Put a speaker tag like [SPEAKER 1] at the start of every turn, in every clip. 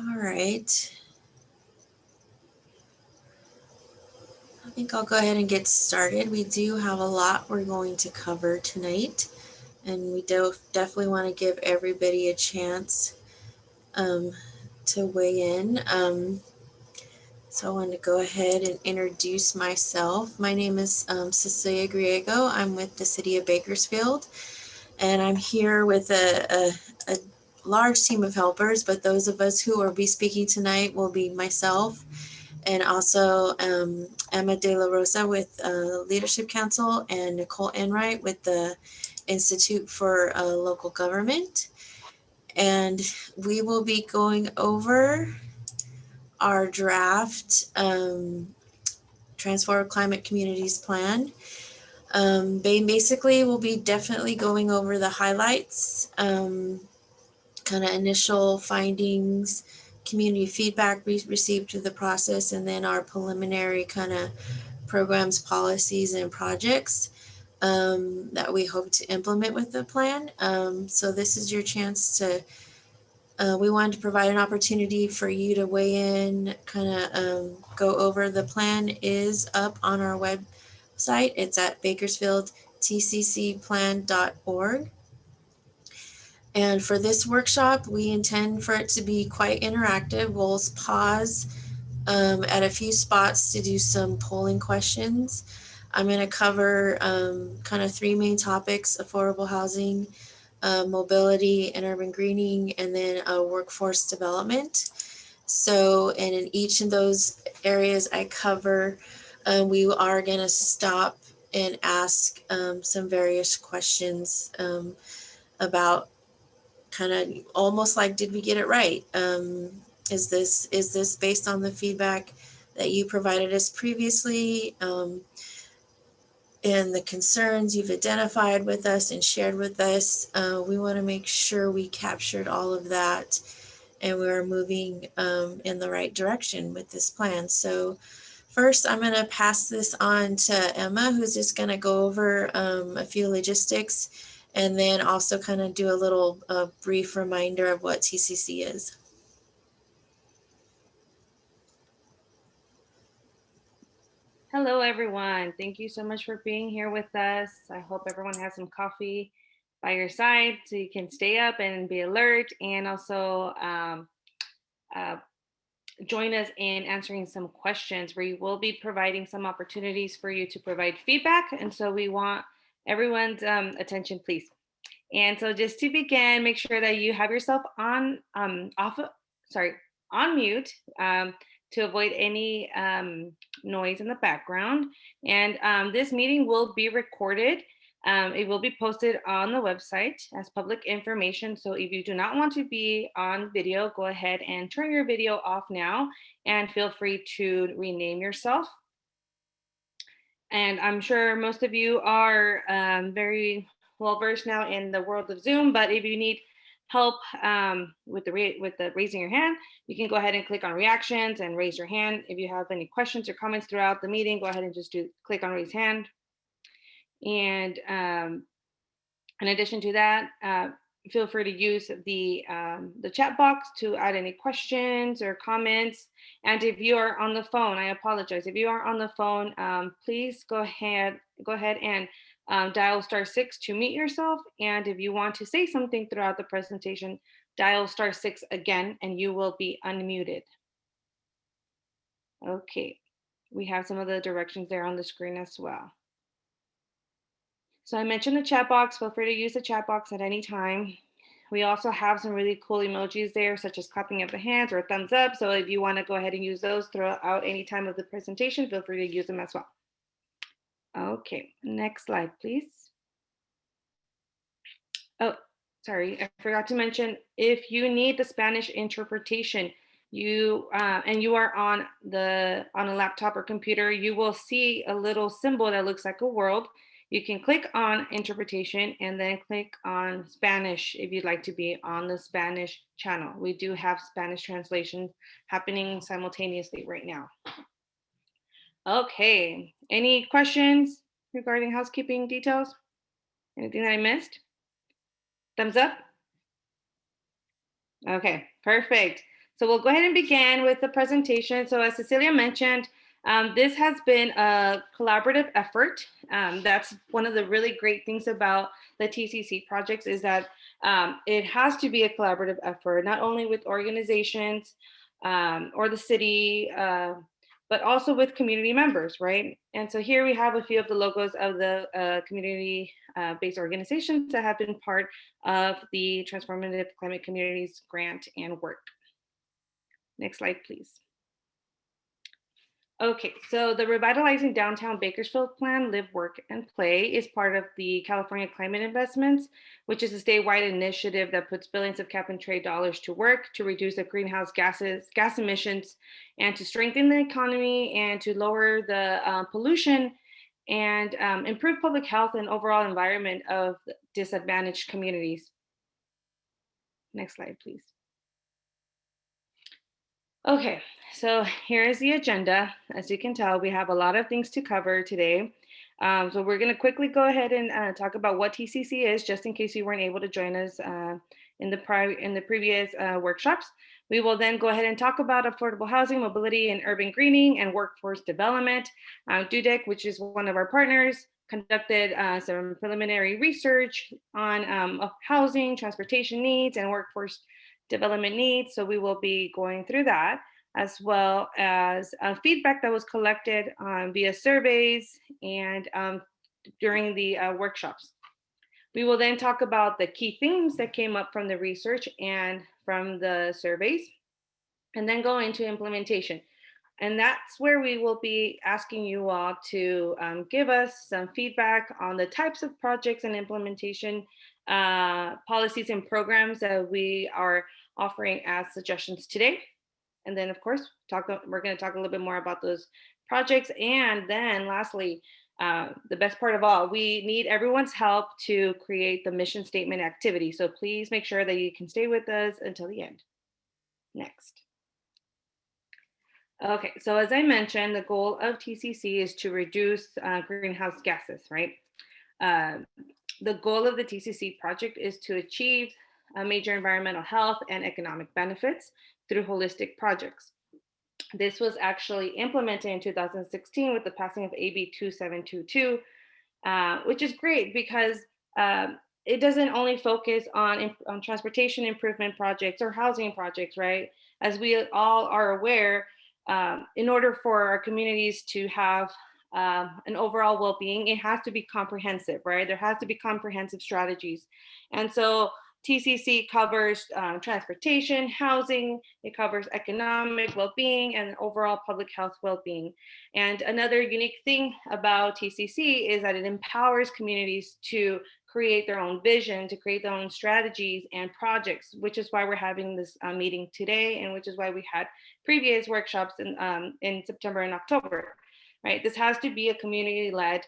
[SPEAKER 1] All right. I think I'll go ahead and get started. We do have a lot we're going to cover tonight, and we definitely want to give everybody a chance to weigh in. So I want to go ahead and introduce myself. My name is Cecelia Griego. I'm with the City of Bakersfield, and I'm here with a large team of helpers, but those of us who will be speaking tonight will be myself and also Emma De La Rosa with Leadership Council and Nicole Enright with the Institute for Local Government. And we will be going over our draft Transformative Climate Communities Plan. Basically, we'll be definitely going over the highlights, kind of initial findings, community feedback we received through the process, and then our preliminary kind of programs, policies, and projects that we hope to implement with the plan. So this is your chance to, we wanted to provide an opportunity for you to weigh in, kind of go over. The plan is up on our website. It's at bakersfieldtccplan.org. And for this workshop, we intend for it to be quite interactive. We'll pause at a few spots to do some polling questions. I'm going to cover kind of three main topics: affordable housing, mobility and urban greening, and then workforce development. So, and in each of those areas I cover, we are going to stop and ask some various questions about kind of almost like, did we get it right? Is this based on the feedback that you provided us previously, and the concerns you've identified with us and shared with us? We want to make sure we captured all of that and we're moving in the right direction with this plan. So first, I'm going to pass this on to Emma, who's just going to go over a few logistics and then also kind of do a little brief reminder of what TCC is.
[SPEAKER 2] Hello, everyone. Thank you so much for being here with us. I hope everyone has some coffee by your side so you can stay up and be alert, and also join us in answering some questions. We will be providing some opportunities for you to provide feedback, and so we want everyone's attention, please. And so just to begin, make sure that you have yourself on mute, to avoid any noise in the background. And this meeting will be recorded. It will be posted on the website as public information. So if you do not want to be on video, go ahead and turn your video off now and feel free to rename yourself. And I'm sure most of you are very well versed now in the world of Zoom, but if you need help with the raising your hand, you can go ahead and click on reactions and raise your hand. If you have any questions or comments throughout the meeting, go ahead and just click on raise hand. And in addition to that, feel free to use the chat box to add any questions or comments. And if you are on the phone, I apologize. If you are on the phone, please go ahead and dial *6 to mute yourself. And if you want to say something throughout the presentation, dial *6 again, and you will be unmuted. Okay, we have some of the directions there on the screen as well. So I mentioned the chat box. Feel free to use the chat box at any time. We also have some really cool emojis there, such as clapping of the hands or thumbs up. So if you want to go ahead and use those throughout any time of the presentation, feel free to use them as well. Okay, next slide, please. Oh, sorry, I forgot to mention, if you need the Spanish interpretation, and you are on a laptop or computer, you will see a little symbol that looks like a world. You can click on interpretation and then click on Spanish if you'd like to be on the Spanish channel. We do have Spanish translation happening simultaneously right now. Okay, any questions regarding housekeeping details? Anything that I missed? Thumbs up? Okay, perfect. So we'll go ahead and begin with the presentation. So as Cecelia mentioned, this has been a collaborative effort. That's one of the really great things about the TCC projects is that it has to be a collaborative effort, not only with organizations or the city, but also with community members, right? And so here we have a few of the logos of the community-based organizations that have been part of the Transformative Climate Communities grant and work. Next slide, please. Okay, so the Revitalizing Downtown Bakersfield Plan, Live, Work, and Play is part of the California Climate Investments, which is a statewide initiative that puts billions of cap and trade dollars to work to reduce the greenhouse gas emissions and to strengthen the economy and to lower the pollution and improve public health and overall environment of disadvantaged communities. Next slide, please. Okay, so here is the agenda. As you can tell, we have a lot of things to cover today. So we're going to quickly go ahead and talk about what TCC is, just in case you weren't able to join us in the previous workshops. We will then go ahead and talk about affordable housing, mobility, and urban greening and workforce development. DUDEC, which is one of our partners, conducted some preliminary research on housing, transportation needs, and workforce development needs. So we will be going through that, as well as feedback that was collected via surveys and during the workshops. We will then talk about the key themes that came up from the research and from the surveys, and then go into implementation. And that's where we will be asking you all to give us some feedback on the types of projects and implementation policies and programs that we are offering as suggestions today. And then of course, we're going to talk a little bit more about those projects. And then lastly, the best part of all, we need everyone's help to create the mission statement activity. So please make sure that you can stay with us until the end. Next. Okay, so as I mentioned, the goal of TCC is to reduce greenhouse gases, right? The goal of the TCC project is to achieve major environmental health and economic benefits through holistic projects. This was actually implemented in 2016 with the passing of AB 2722, which is great because it doesn't only focus on transportation improvement projects or housing projects, right? As we all are aware, in order for our communities to have an overall well-being, it has to be comprehensive, right? There has to be comprehensive strategies. And so TCC covers transportation, housing, it covers economic well-being and overall public health well-being. And another unique thing about TCC is that it empowers communities to create their own vision, to create their own strategies and projects, which is why we're having this meeting today, and which is why we had previous workshops in September and October, right? This has to be a community-led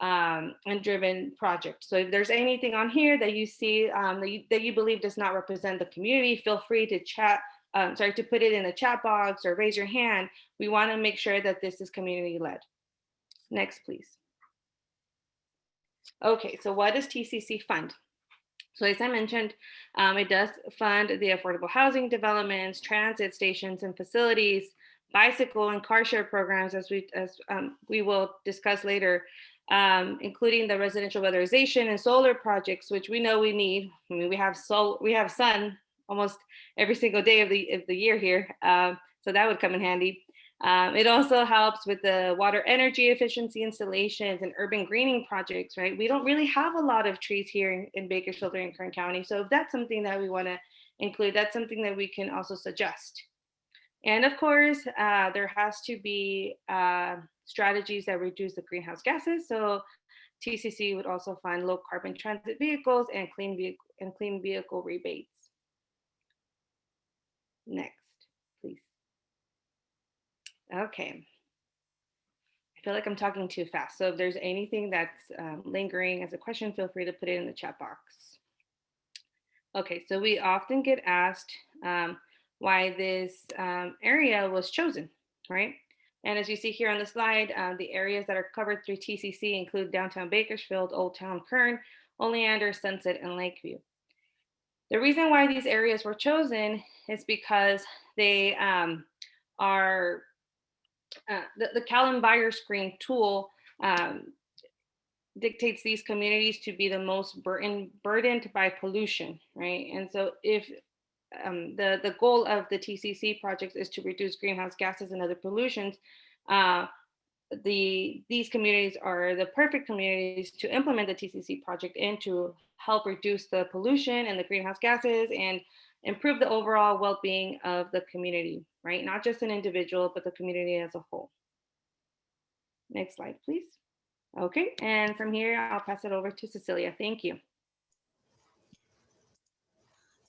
[SPEAKER 2] and driven project. So if there's anything on here that you see that you believe does not represent the community, feel free to to put it in the chat box or raise your hand. We want to make sure that this is community-led. Next, please. Okay, so what does TCC fund? So as I mentioned, it does fund the affordable housing developments, transit stations and facilities, bicycle and car share programs, as we will discuss later, including the residential weatherization and solar projects, which we know we need. I mean, we have sun almost every single day of the year here, so that would come in handy. It also helps with the water energy efficiency installations and urban greening projects, right? We don't really have a lot of trees here in Bakersfield or in Kern County. So if that's something that we want to include, that's something that we can also suggest. And of course, there has to be strategies that reduce the greenhouse gases. So TCC would also fund low carbon transit vehicles and clean vehicle rebates. Next, please. Okay. I feel like I'm talking too fast. So if there's anything that's lingering as a question, feel free to put it in the chat box. Okay, so we often get asked why this area was chosen, right? And as you see here on the slide, the areas that are covered through TCC include downtown Bakersfield, Old Town Kern, Oleander, Sunset, and Lakeview. The reason why these areas were chosen is because they are the Callan Buyer Screen tool dictates these communities to be the most burdened by pollution, right? And so if the goal of the TCC project is to reduce greenhouse gases and other pollutions, these communities are the perfect communities to implement the TCC project and to help reduce the pollution and the greenhouse gases and improve the overall well-being of the community, right? Not just an individual, but the community as a whole. Next slide, please. Okay, and from here, I'll pass it over to Cecelia. Thank you.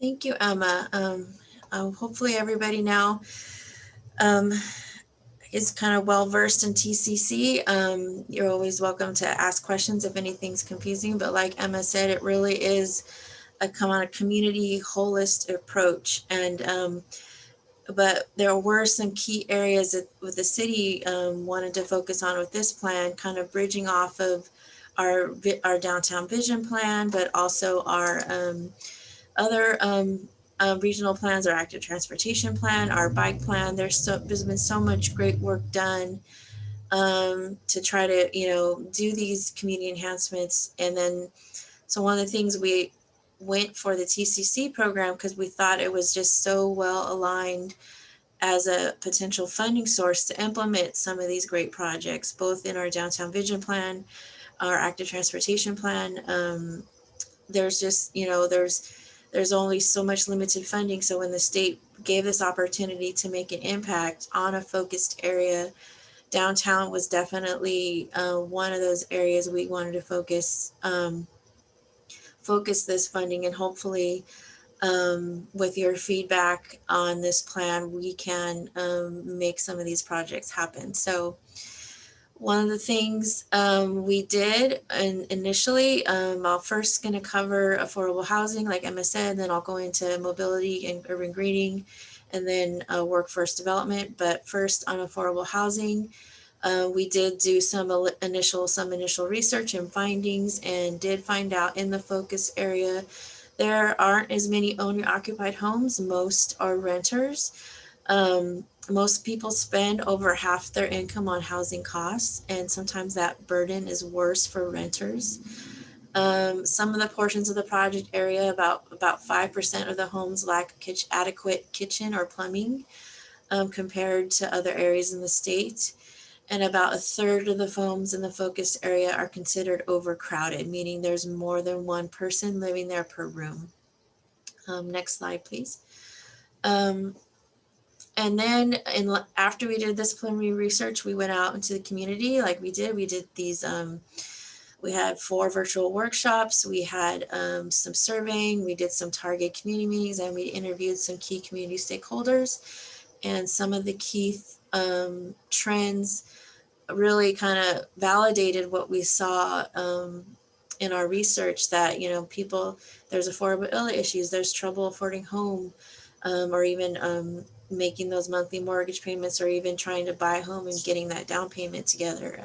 [SPEAKER 1] Thank you, Emma. Hopefully everybody now is kind of well versed in TCC. You're always welcome to ask questions if anything's confusing, but like Emma said, it really is a community holistic approach. And but there were some key areas that with the city wanted to focus on with this plan, kind of bridging off of our downtown vision plan, but also our other regional plans, our active transportation plan, our bike plan. There's been so much great work done to try to, do these community enhancements. And then, so one of the things we went for the TCC program, because we thought it was just so well aligned as a potential funding source to implement some of these great projects, both in our downtown vision plan, our active transportation plan. There's just, there's only so much limited funding. So when the state gave this opportunity to make an impact on a focused area, downtown was definitely one of those areas we wanted to focus this funding. And hopefully with your feedback on this plan, we can make some of these projects happen. So one of the things we did initially, I'm first going to cover affordable housing, like Emma said, then I'll go into mobility and urban greening, and then workforce development. But first on affordable housing, we did do some initial research and findings, and did find out in the focus area, there aren't as many owner-occupied homes. Most are renters. Most people spend over half their income on housing costs, and sometimes that burden is worse for renters. Some of the portions of the project area, about 5% of the homes lack adequate kitchen or plumbing compared to other areas in the state. And about a third of the homes in the focused area are considered overcrowded, meaning there's more than one person living there per room. Next slide, please. And then after we did this preliminary research, we went out into the community like we did. We did these, we had 4 virtual workshops. We had some surveying. We did some target community meetings, and we interviewed some key community stakeholders. And some of the key trends really kind of validated what we saw in our research, that, there's affordability issues, there's trouble affording home, or even making those monthly mortgage payments, or even trying to buy a home and getting that down payment together.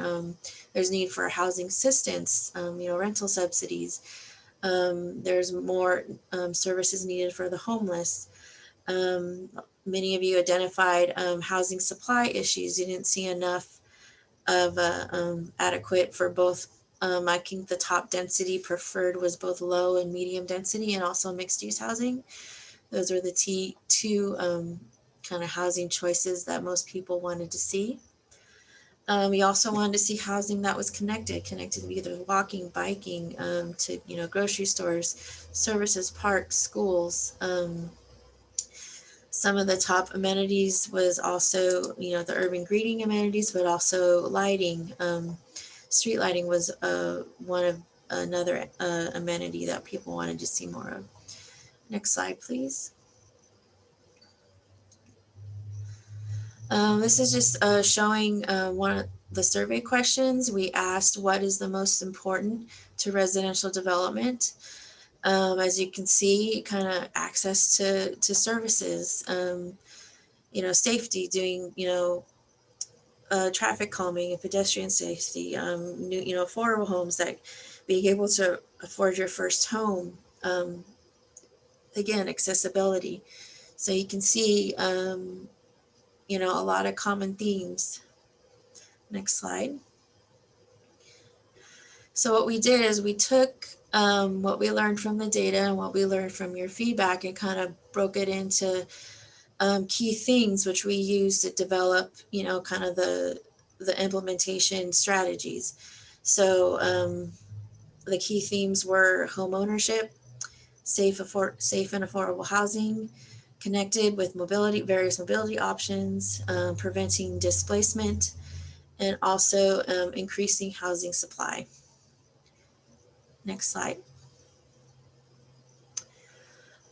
[SPEAKER 1] There's need for housing assistance, rental subsidies. There's more services needed for the homeless. Many of you identified housing supply issues. You didn't see enough of adequate for both. I think the top density preferred was both low and medium density, and also mixed use housing. Those were the two kind of housing choices that most people wanted to see. We also wanted to see housing that was connected to either walking, biking, to grocery stores, services, parks, schools. Some of the top amenities was also, the urban greening amenities, but also lighting. Street lighting was another amenity that people wanted to see more of. Next slide, please. This is just showing one of the survey questions. We asked, what is the most important to residential development? As you can see, kind of access to services, safety, doing, traffic calming and pedestrian safety, affordable homes, that being able to afford your first home. Again, accessibility. So you can see, you know, a lot of common themes. Next slide. So what we did is we took what we learned from the data and what we learned from your feedback and kind of broke it into key things, which we use to develop, you know, kind of the implementation strategies. So the key themes were home ownership, safe and affordable housing, connected with mobility, various mobility options, preventing displacement, and also increasing housing supply. Next slide.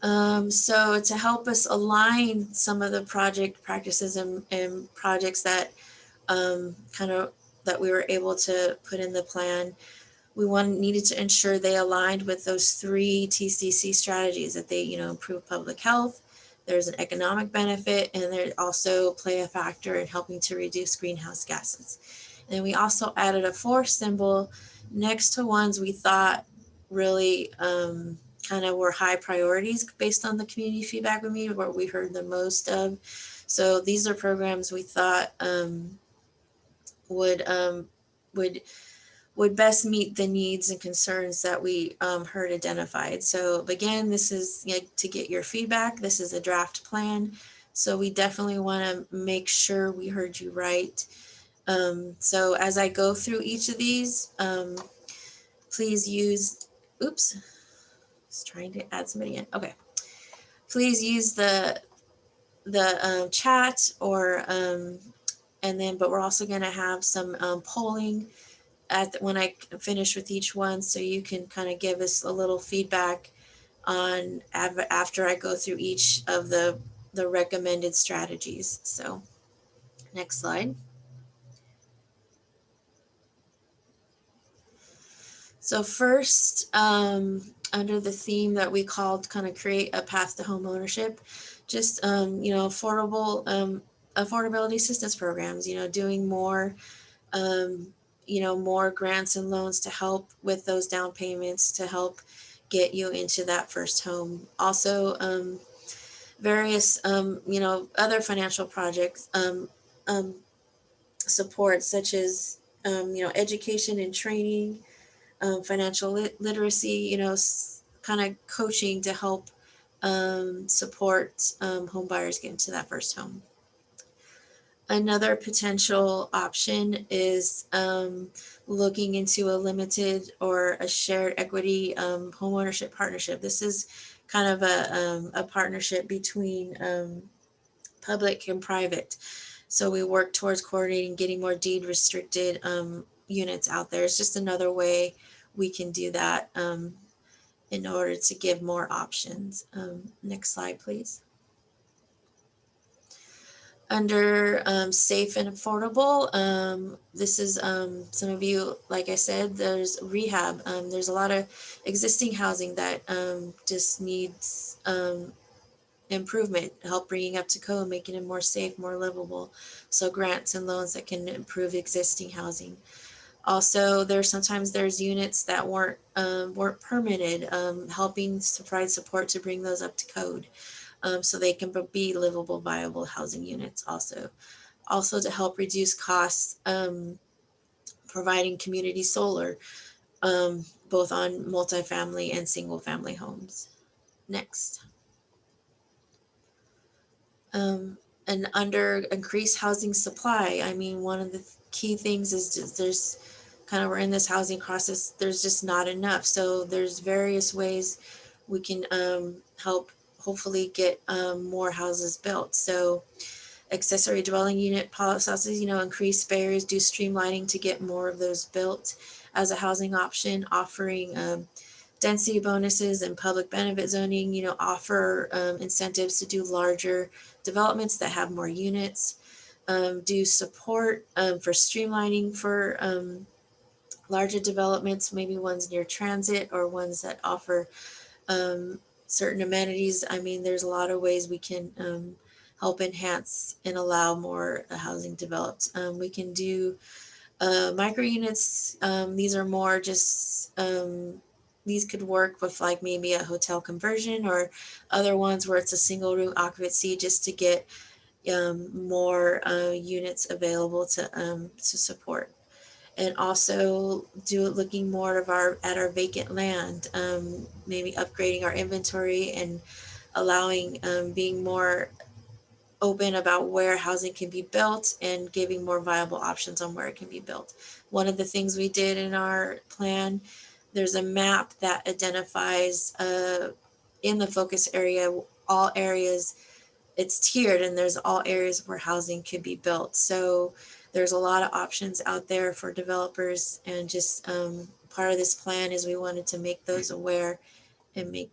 [SPEAKER 1] So to help us align some of the project practices and projects that kind of that we were able to put in the plan, we needed to ensure they aligned with those 3 TCC strategies, that they, you know, improve public health, there's an economic benefit, and they also play a factor in helping to reduce greenhouse gases. And then we also added a 4th symbol next to ones we thought really kind of were high priorities based on the community feedback with me, what we heard the most of. So these are programs we thought would would best meet the needs and concerns that we heard identified. So again, this is, you know, to get your feedback. This is a draft plan, so we definitely want to make sure we heard you right. So as I go through each of these, please use, oops, I was trying to add somebody in. Okay, please use the chat or and then, but we're also going to have some polling when I finish with each one, so you can kind of give us a little feedback on after I go through each of the recommended strategies. So next slide. So first, under the theme that we called kind of create a path to home ownership, just you know, affordability assistance programs, you know, doing more you know, more grants and loans to help with those down payments to help get you into that first home. Also, various, you know, other financial projects, support such as, you know, education and training, financial literacy, you know, kind of coaching to help support home buyers get into that first home. Another potential option is looking into a limited or a shared equity homeownership partnership. This is kind of a partnership between public and private. So we work towards coordinating getting more deed restricted units out there. It's just another way we can do that in order to give more options. Next slide, please. Under safe and affordable, this is some of you, like I said, there's rehab. There's a lot of existing housing that just needs improvement, help bringing up to code, making it more safe, more livable. So grants and loans that can improve existing housing. Also, there's units that weren't permitted, helping to provide support to bring those up to code. So they can be livable, viable housing units also. Also to help reduce costs, providing community solar, both on multifamily and single family homes. Next. And under increased housing supply, I mean, one of the key things is just there's kind of, we're in this housing crisis, there's just not enough. So there's various ways we can help hopefully get more houses built. So accessory dwelling unit policies, you know, increase barriers, do streamlining to get more of those built as a housing option, offering density bonuses and public benefit zoning, you know, offer incentives to do larger developments that have more units, do support for streamlining for larger developments, maybe ones near transit or ones that offer certain amenities. I mean, there's a lot of ways we can help enhance and allow more housing developed. We can do micro units. These are more just these could work with like maybe a hotel conversion, or other ones where it's a single room occupancy, just to get more units available to support. And also looking more of at our vacant land, maybe upgrading our inventory and allowing, being more open about where housing can be built and giving more viable options on where it can be built. One of the things we did in our plan, there's a map that identifies in the focus area, all areas, it's tiered, and there's all areas where housing could be built. So there's a lot of options out there for developers, and just part of this plan is we wanted to make those aware and make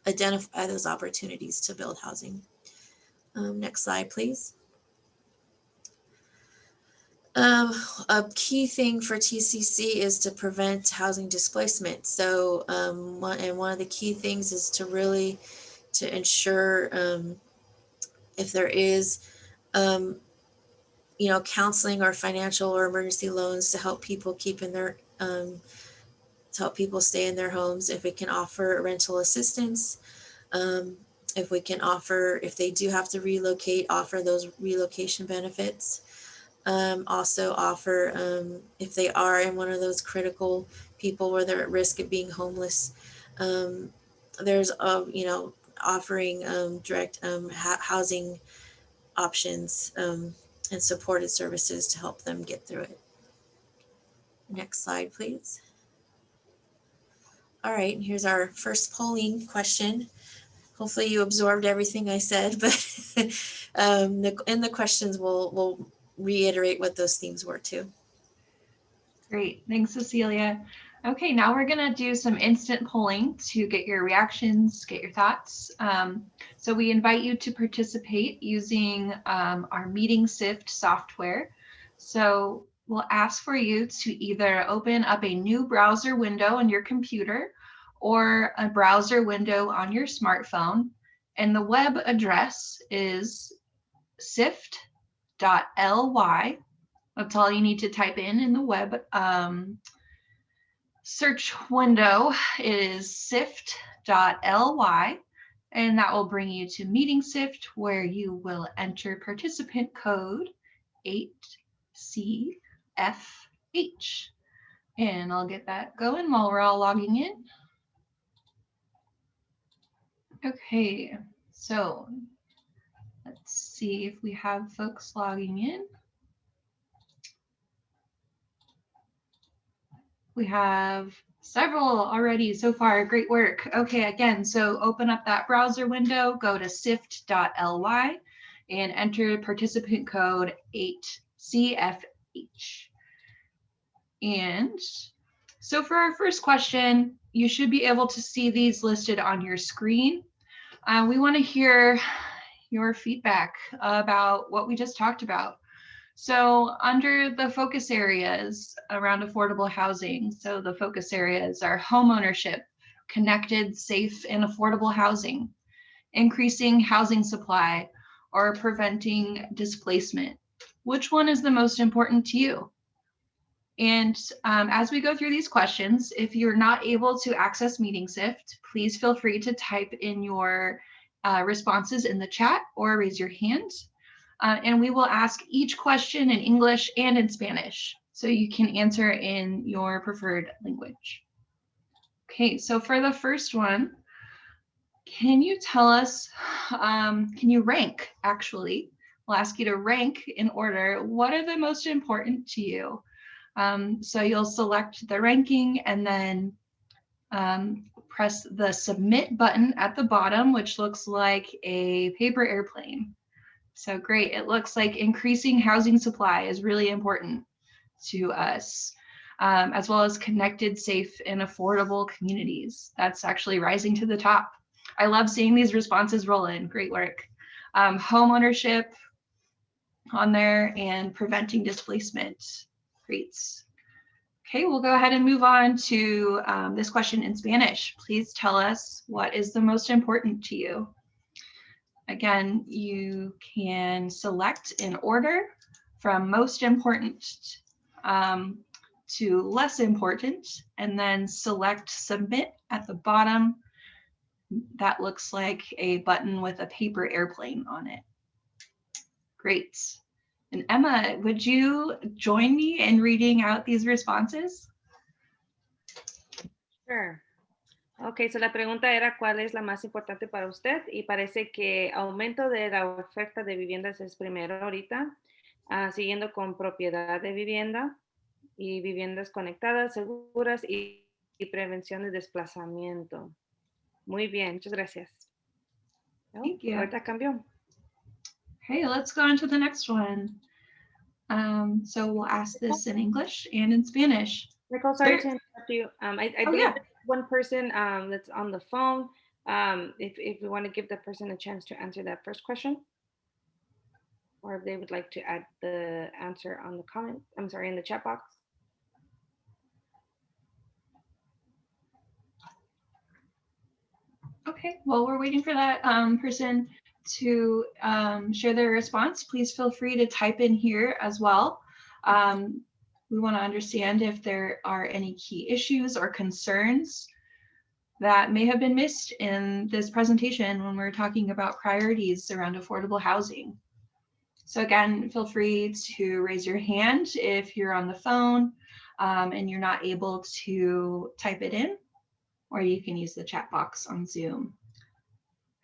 [SPEAKER 1] identify those opportunities to build housing. Next slide, please. A key thing for TCC is to prevent housing displacement. So one of the key things is to really ensure if there is counseling or financial or emergency loans to help people keep in their to help people stay in their homes. If we can offer rental assistance, if we can offer, if they do have to relocate, offer those relocation benefits. Also offer, if they are in one of those critical people where they're at risk of being homeless, there's offering direct housing options and supported services to help them get through it. Next slide, please. All right, here's our first polling question. Hopefully you absorbed everything I said, but in the questions we'll reiterate what those themes were too.
[SPEAKER 3] Great, thanks, Cecelia. Okay, now we're gonna do some instant polling to get your reactions, get your thoughts. So we invite you to participate using our Meeting Sift software. So we'll ask for you to either open up a new browser window on your computer or a browser window on your smartphone. And the web address is sift.ly. That's all you need to type in the web search window. It is sift.ly, and that will bring you to Meeting Sift, where you will enter participant code 8CFH. And I'll get that going while we're all logging in. Okay, so let's see if we have folks logging in. We have several already so far. Great work. Okay, again, so open up that browser window, go to sift.ly and enter participant code 8CFH. And so for our first question, you should be able to see these listed on your screen. We want to hear your feedback about what we just talked about. So under the focus areas around affordable housing, so the focus areas are home ownership, connected, safe, and affordable housing, increasing housing supply, or preventing displacement. Which one is the most important to you? And as we go through these questions, if you're not able to access Meeting Sift, please feel free to type in your responses in the chat or raise your hand. And we will ask each question in English and in Spanish, so you can answer in your preferred language. Okay, so for the first one, can you tell us, can you rank, actually? We'll ask you to rank in order. What are the most important to you? So you'll select the ranking and then press the submit button at the bottom, which looks like a paper airplane. So great, it looks like increasing housing supply is really important to us, as well as connected, safe, and affordable communities. That's actually rising to the top. I love seeing these responses roll in, great work. Home ownership on there and preventing displacement, great. Okay, we'll go ahead and move on to this question in Spanish. Please tell us, what is the most important to you? Again, you can select in order from most important to less important, and then select submit at the bottom. That looks like a button with a paper airplane on it. Great. And Emma, would you join me in reading out these responses?
[SPEAKER 2] Sure. Ok, so la pregunta era cuál es la más importante para usted y parece que aumento de la oferta de viviendas es primero ahorita, siguiendo con propiedad de vivienda y viviendas conectadas, seguras y prevención de desplazamiento. Muy bien, muchas gracias.
[SPEAKER 3] Thank you.
[SPEAKER 2] Ahorita cambió.
[SPEAKER 3] Okay, let's go on to the next one. So we'll ask this in English and in Spanish.
[SPEAKER 2] Nicole, sorry to interrupt you. I believe
[SPEAKER 3] yeah.
[SPEAKER 2] there's one person that's on the phone. If we want to give the person a chance to answer that first question, or if they would like to add the answer on the comment, I'm sorry, in the chat box.
[SPEAKER 3] Okay, while we're waiting for that person to share their response, please feel free to type in here as well. We want to understand if there are any key issues or concerns that may have been missed in this presentation when we're talking about priorities around affordable housing. So again, feel free to raise your hand if you're on the phone and you're not able to type it in, or you can use the chat box on Zoom.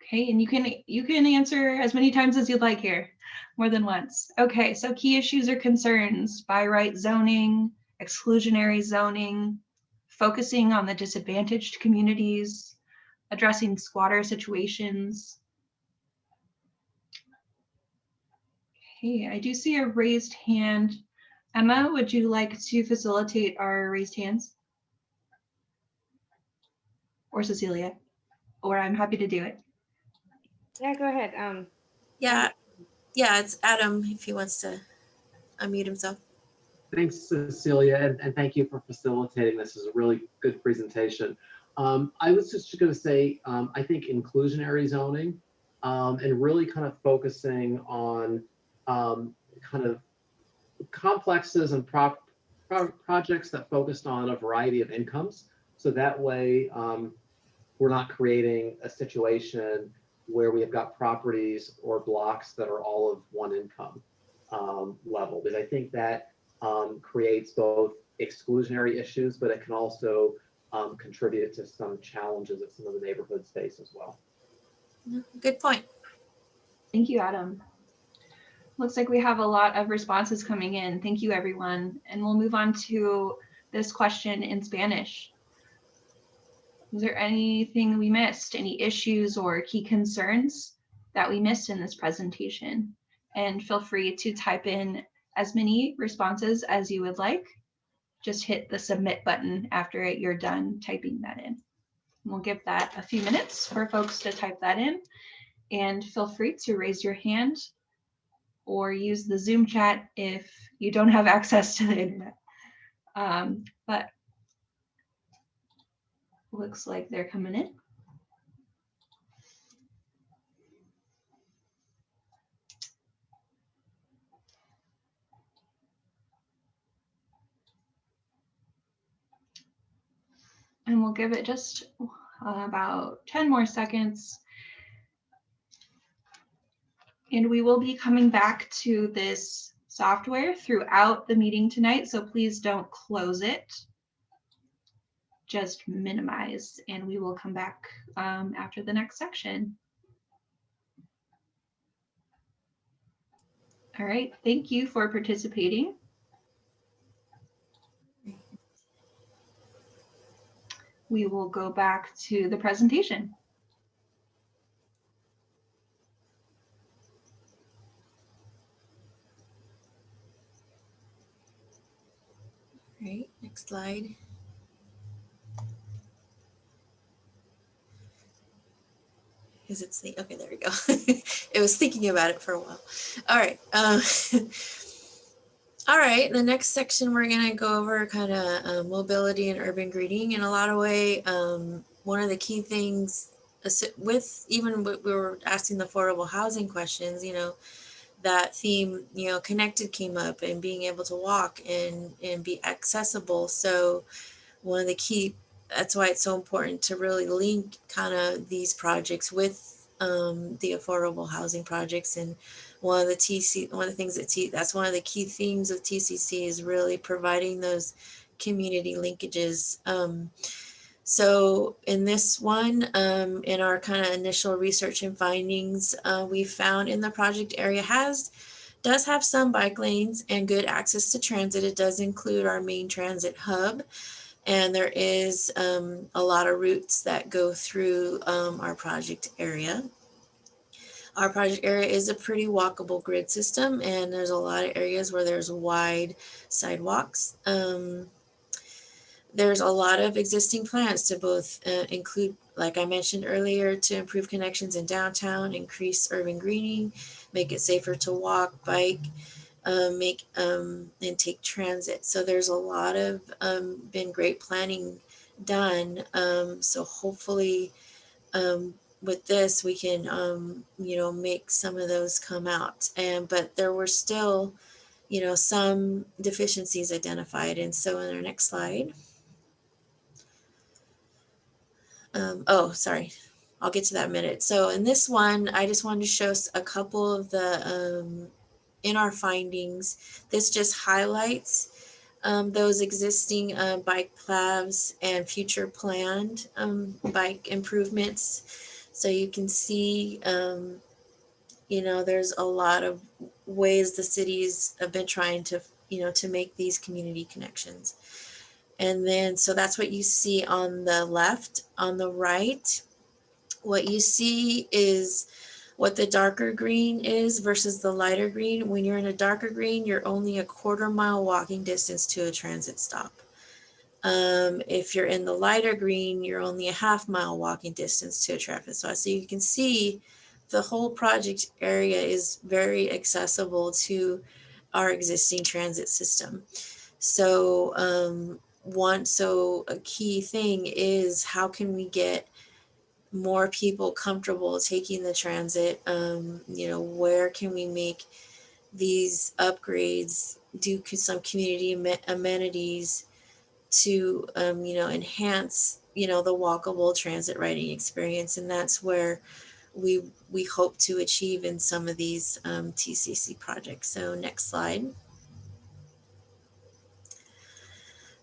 [SPEAKER 3] Okay, and you can answer as many times as you'd like here, more than once. Okay, so key issues or concerns: by right zoning, exclusionary zoning, focusing on the disadvantaged communities, addressing squatter situations. Okay, I do see a raised hand. Emma, would you like to facilitate our raised hands? Or Cecelia? Or I'm happy to do it.
[SPEAKER 2] Yeah, go ahead.
[SPEAKER 1] Yeah, it's Adam if he wants to unmute himself.
[SPEAKER 4] Thanks, Cecelia, and thank you for facilitating this. Is a really good presentation. I was just going to say, I think inclusionary zoning and really kind of focusing on kind of complexes and projects that focused on a variety of incomes. So that way, we're not creating a situation where we have got properties or blocks that are all of one income level. Because I think that creates both exclusionary issues, but it can also contribute to some challenges that some of the neighborhoods face as well.
[SPEAKER 1] Good point.
[SPEAKER 3] Thank you, Adam. Looks like we have a lot of responses coming in. Thank you, everyone. And we'll move on to this question in Spanish. Was there anything we missed? Any issues or key concerns that we missed in this presentation? And feel free to type in as many responses as you would like. Just hit the submit button after you're done typing that in. We'll give that a few minutes for folks to type that in, and feel free to raise your hand or use the Zoom chat if you don't have access to the internet. But looks like they're coming in. And we'll give it just about 10 more seconds. And we will be coming back to this software throughout the meeting tonight, so please don't close it. Just minimize, and we will come back after the next section. All right, thank you for participating. We will go back to the presentation.
[SPEAKER 1] All right, next slide. Is it the, okay, there we go. It was thinking about it for a while. All right. All right, the next section we're going to go over kind of mobility and urban greening in a lot of way. One of the key things with even we were asking the affordable housing questions, you know, that theme, connected came up, and being able to walk and be accessible. So one of the key, that's why it's so important to really link kind of these projects with the affordable housing projects. And one of the things that's one of the key themes of TCC is really providing those community linkages. So in this one, in our kind of initial research and findings, we found in the project area does have some bike lanes and good access to transit. It does include our main transit hub, and there is a lot of routes that go through our project area. Our project area is a pretty walkable grid system, and there's a lot of areas where there's wide sidewalks. There's a lot of existing plans to both include, like I mentioned earlier, to improve connections in downtown, increase urban greening, make it safer to walk, bike, and take transit. So there's a lot of been great planning done. So hopefully with this we can make some of those come out. But there were still some deficiencies identified. And so in our next slide. Sorry, I'll get to that in a minute. So in this one, I just wanted to show a couple of the, in our findings, this just highlights those existing bike paths and future planned bike improvements. So you can see, there's a lot of ways the cities have been trying to, to make these community connections. And then, so that's what you see on the left. On the right, what you see is what the darker green is versus the lighter green. When you're in a darker green, you're only a 1/4 mile walking distance to a transit stop. If you're in the lighter green, you're only a 1/2 mile walking distance to a traffic stop. So you can see the whole project area is very accessible to our existing transit system. So a key thing is, how can we get more people comfortable taking the transit? Where can we make these upgrades, do some community amenities to enhance the walkable transit riding experience? And that's where we hope to achieve in some of these TCC projects. So next slide.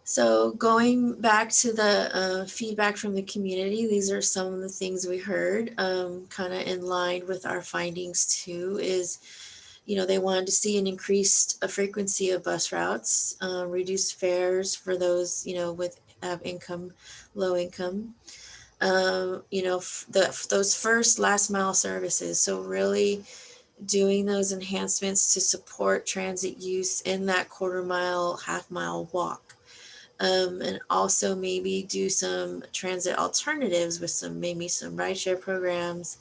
[SPEAKER 1] So going back to the feedback from the community, these are some of the things we heard, kind of in line with our findings too, is, they wanted to see an increased frequency of bus routes, reduced fares for those, with income, low income, those first last mile services. So really doing those enhancements to support transit use in that 1/4 mile, 1/2 mile walk. And also maybe do some transit alternatives with maybe some rideshare programs,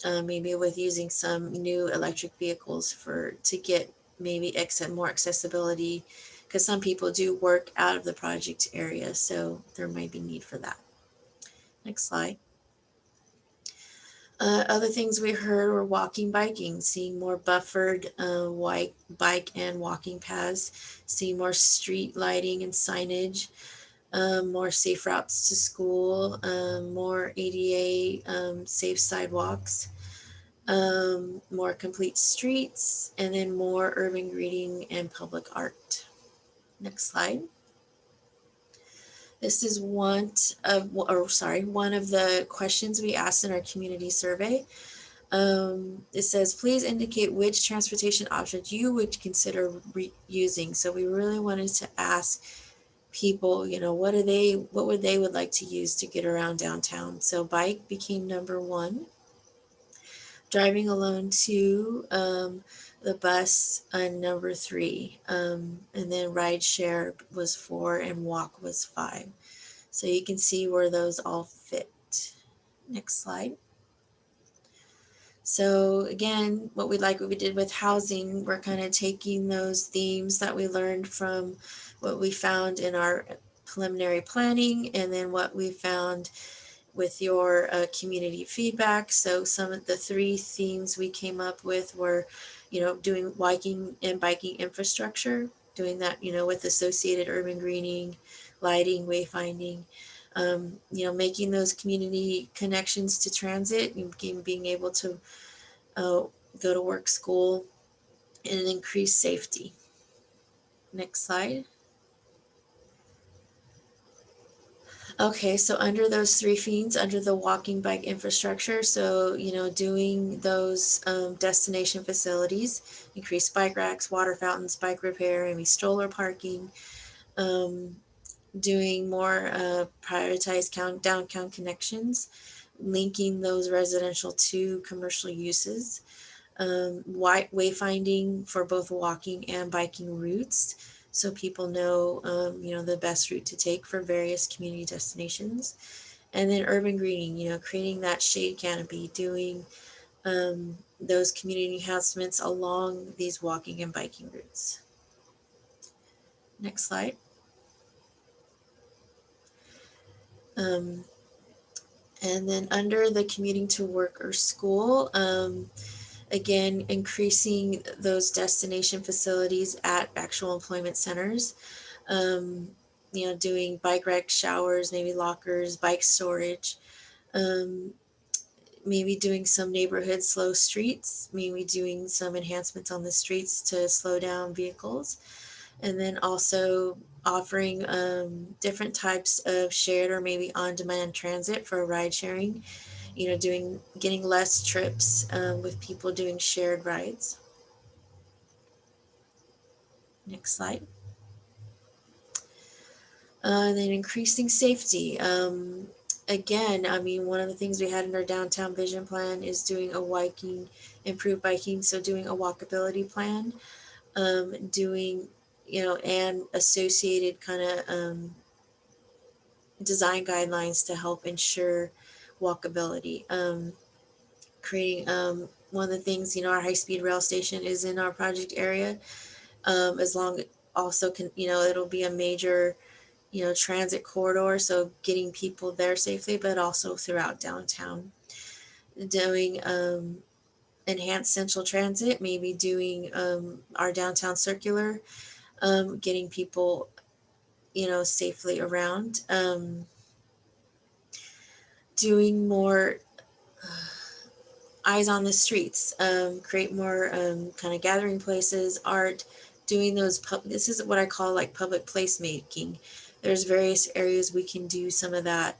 [SPEAKER 1] maybe with using some new electric vehicles to get maybe more accessibility, because some people do work out of the project area, so there might be need for that. Next slide. Other things we heard were walking, biking, seeing more buffered bike and walking paths, seeing more street lighting and signage, more safe routes to school, more ADA safe sidewalks, more complete streets, and then more urban greening and public art. Next slide. This is one of the questions we asked in our community survey. It says, please indicate which transportation options you would consider using. So we really wanted to ask people, what would they would like to use to get around downtown. So bike became number 1, driving alone 2, the bus number 3, and then ride share was 4, and walk was 5. So you can see where those all fit. Next slide. So again, what we did with housing, we're kind of taking those themes that we learned from what we found in our preliminary planning, and then what we found with your community feedback. So some of the 3 themes we came up with were, doing walking and biking infrastructure, doing that, with associated urban greening, lighting, wayfinding, making those community connections to transit and being able to go to work, school, and increase safety. Next slide. Okay, so under those 3 themes, under the walking bike infrastructure, so, doing those destination facilities, increase bike racks, water fountains, bike repair, maybe stroller parking, doing more prioritized downtown connections, linking those residential to commercial uses, wayfinding for both walking and biking routes, so people know, the best route to take for various community destinations. And then urban greening, creating that shade canopy, doing those community enhancements along these walking and biking routes. Next slide. And then under the commuting to work or school, again, increasing those destination facilities at actual employment centers, doing bike rack showers, maybe lockers, bike storage, maybe doing some neighborhood slow streets, maybe doing some enhancements on the streets to slow down vehicles, and then also offering different types of shared or maybe on-demand transit for ride sharing, getting less trips with people doing shared rides. Next slide. Then increasing safety. Again, one of the things we had in our downtown vision plan is doing a improved biking. So doing a walkability plan, doing, and associated kind of design guidelines to help ensure walkability. Creating one of the things, our high-speed rail station is in our project area. As long also can, it'll be a major, transit corridor. So getting people there safely, but also throughout downtown. Doing enhanced central transit, maybe doing our downtown circular, getting people, safely around. Doing more eyes on the streets, create more kind of gathering places, art, doing those, this is what I call like public placemaking. There's various areas we can do some of that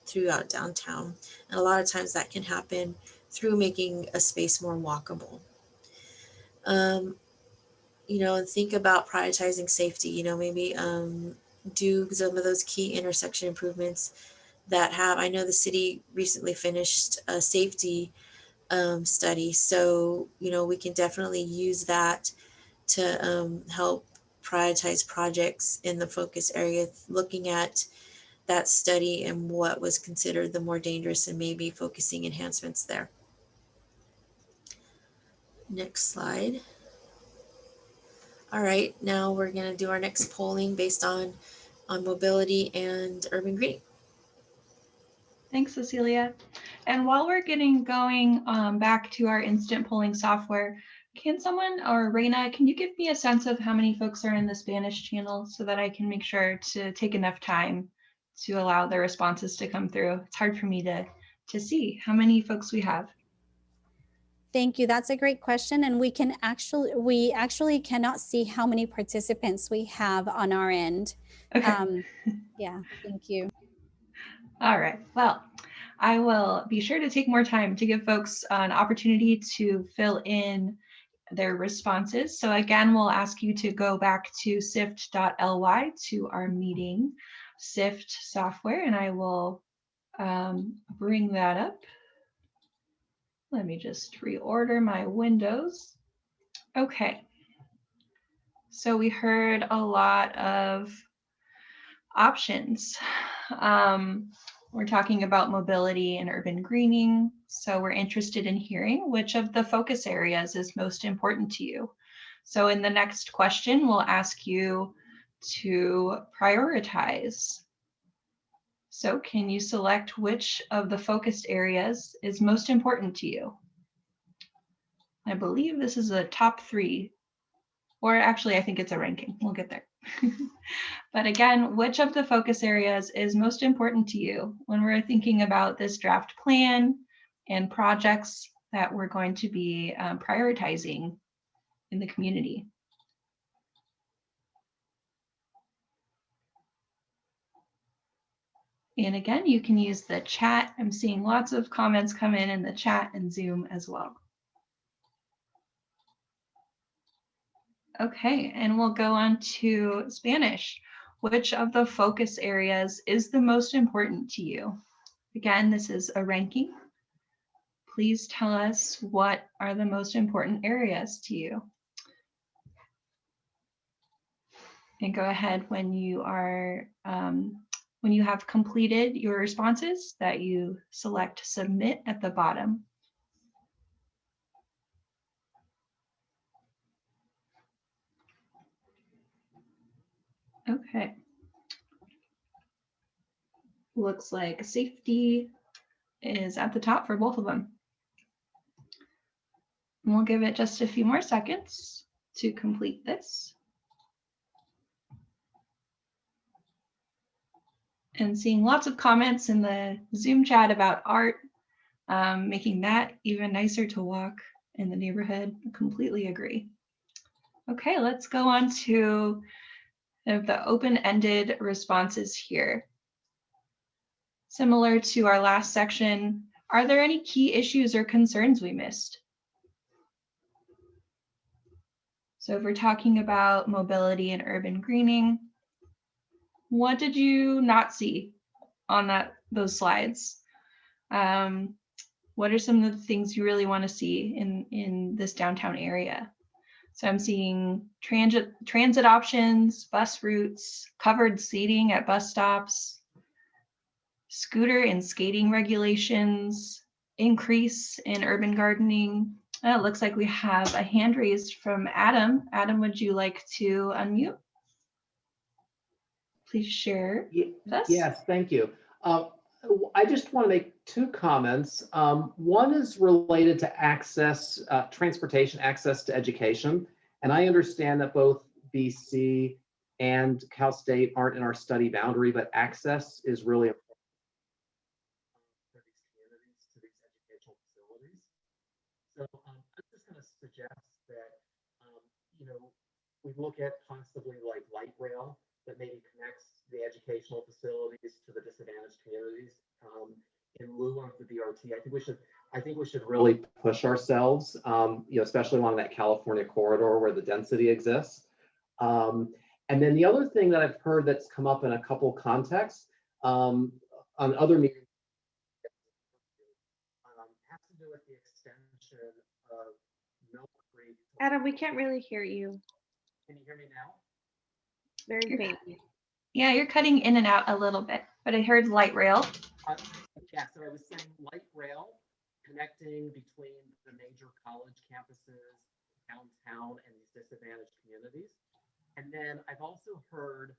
[SPEAKER 1] throughout downtown. And a lot of times that can happen through making a space more walkable. And think about prioritizing safety, maybe do some of those key intersection improvements that I know the city recently finished a safety study. So, we can definitely use that to help prioritize projects in the focus area, looking at that study and what was considered the more dangerous and maybe focusing enhancements there. Next slide. All right, now we're going to do our next polling based on mobility and urban greening.
[SPEAKER 3] Thanks, Cecelia. And while we're getting going back to our instant polling software, can someone, or Reina, can you give me a sense of how many folks are in the Spanish channel so that I can make sure to take enough time to allow the responses to come through? It's hard for me to see how many folks we have.
[SPEAKER 5] Thank you. That's a great question. And we actually cannot see how many participants we have on our end.
[SPEAKER 3] Okay.
[SPEAKER 5] Yeah, thank you.
[SPEAKER 3] All right. Well, I will be sure to take more time to give folks an opportunity to fill in their responses. So again, we'll ask you to go back to sift.ly to our meeting SIFT software, and I will bring that up. Let me just reorder my windows. Okay. So we heard a lot of options. We're talking about mobility and urban greening. So we're interested in hearing which of the focus areas is most important to you. So in the next question, we'll ask you to prioritize. So can you select which of the focused areas is most important to you? I believe this is a top 3, or actually I think it's a ranking. We'll get there. But again, which of the focus areas is most important to you when we're thinking about this draft plan and projects that we're going to be prioritizing in the community? And again, you can use the chat. I'm seeing lots of comments come in the chat and Zoom as well. Okay, and we'll go on to Spanish. Which of the focus areas is the most important to you? Again, this is a ranking. Please tell us what are the most important areas to you. And go ahead when you are when you have completed your responses that you select submit at the bottom. Okay. Looks like safety is at the top for both of them. And we'll give it just a few more seconds to complete this. And seeing lots of comments in the Zoom chat about art, making that even nicer to walk in the neighborhood. Completely agree. Okay, let's go on to the open-ended responses here. Similar to our last section, are there any key issues or concerns we missed? So if we're talking about mobility and urban greening, what did you not see on those slides? What are some of the things you really want to see in this downtown area? So I'm seeing transit options, bus routes, covered seating at bus stops, scooter and skating regulations, increase in urban gardening. It looks like we have a hand raised from Adam. Adam, would you like to unmute? Please share with us.
[SPEAKER 4] Yes, thank you. I just want to make 2 comments. One is related to access, transportation access to education. And I understand that both BC and Cal State aren't in our study boundary, but access is really important for these communities to these educational facilities. So I'm just going to suggest that, we look at possibly like light rail that maybe connects the educational facilities to the disadvantaged communities in lieu of the BRT. I think we should really push ourselves, especially along that California corridor where the density exists. And then the other thing that I've heard that's come up in a couple contexts on other meetings has to do with the extension of Mill Creek.
[SPEAKER 2] Adam, we can't really hear you.
[SPEAKER 4] Can you hear me now?
[SPEAKER 2] Very faint.
[SPEAKER 3] Yeah, you're cutting in and out a little bit, but I heard light rail.
[SPEAKER 4] Yeah, so I was saying light rail connecting between the major college campuses, downtown, and these disadvantaged communities. And then I've also heard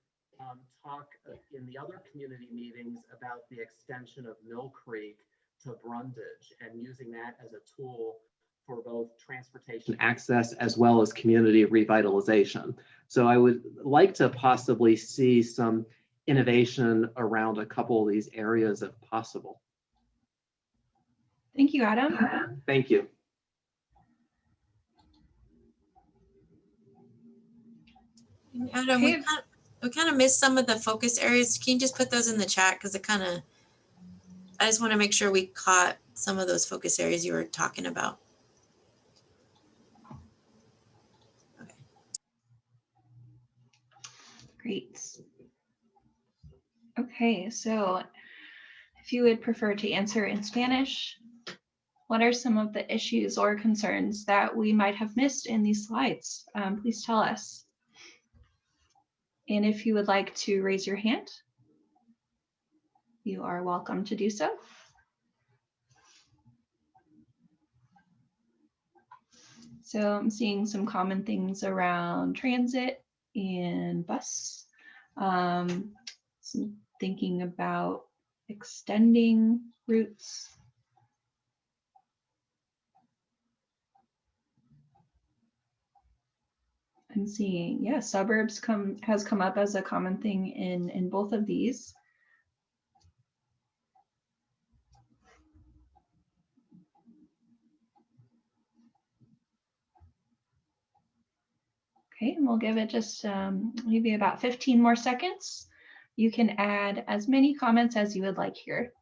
[SPEAKER 4] talk in the other community meetings about the extension of Mill Creek to Brundage and using that as a tool for both transportation access as well as community revitalization. So I would like to possibly see some innovation around a couple of these areas if possible.
[SPEAKER 3] Thank you, Adam.
[SPEAKER 4] Thank you.
[SPEAKER 1] Adam,
[SPEAKER 3] Okay.
[SPEAKER 1] we kind of missed some of the focus areas. Can you just put those in the chat? Because I just want to make sure we caught some of those focus areas you were talking about. Okay.
[SPEAKER 3] Great. Okay, so if you would prefer to answer in Spanish, what are some of the issues or concerns that we might have missed in these slides? Please tell us. And if you would like to raise your hand, you are welcome to do so. So I'm seeing some common things around transit and bus. Some thinking about extending routes. I'm seeing, yeah, suburbs has come up as a common thing in both of these. Okay, and we'll give it just maybe about 15 more seconds. You can add as many comments as you would like here.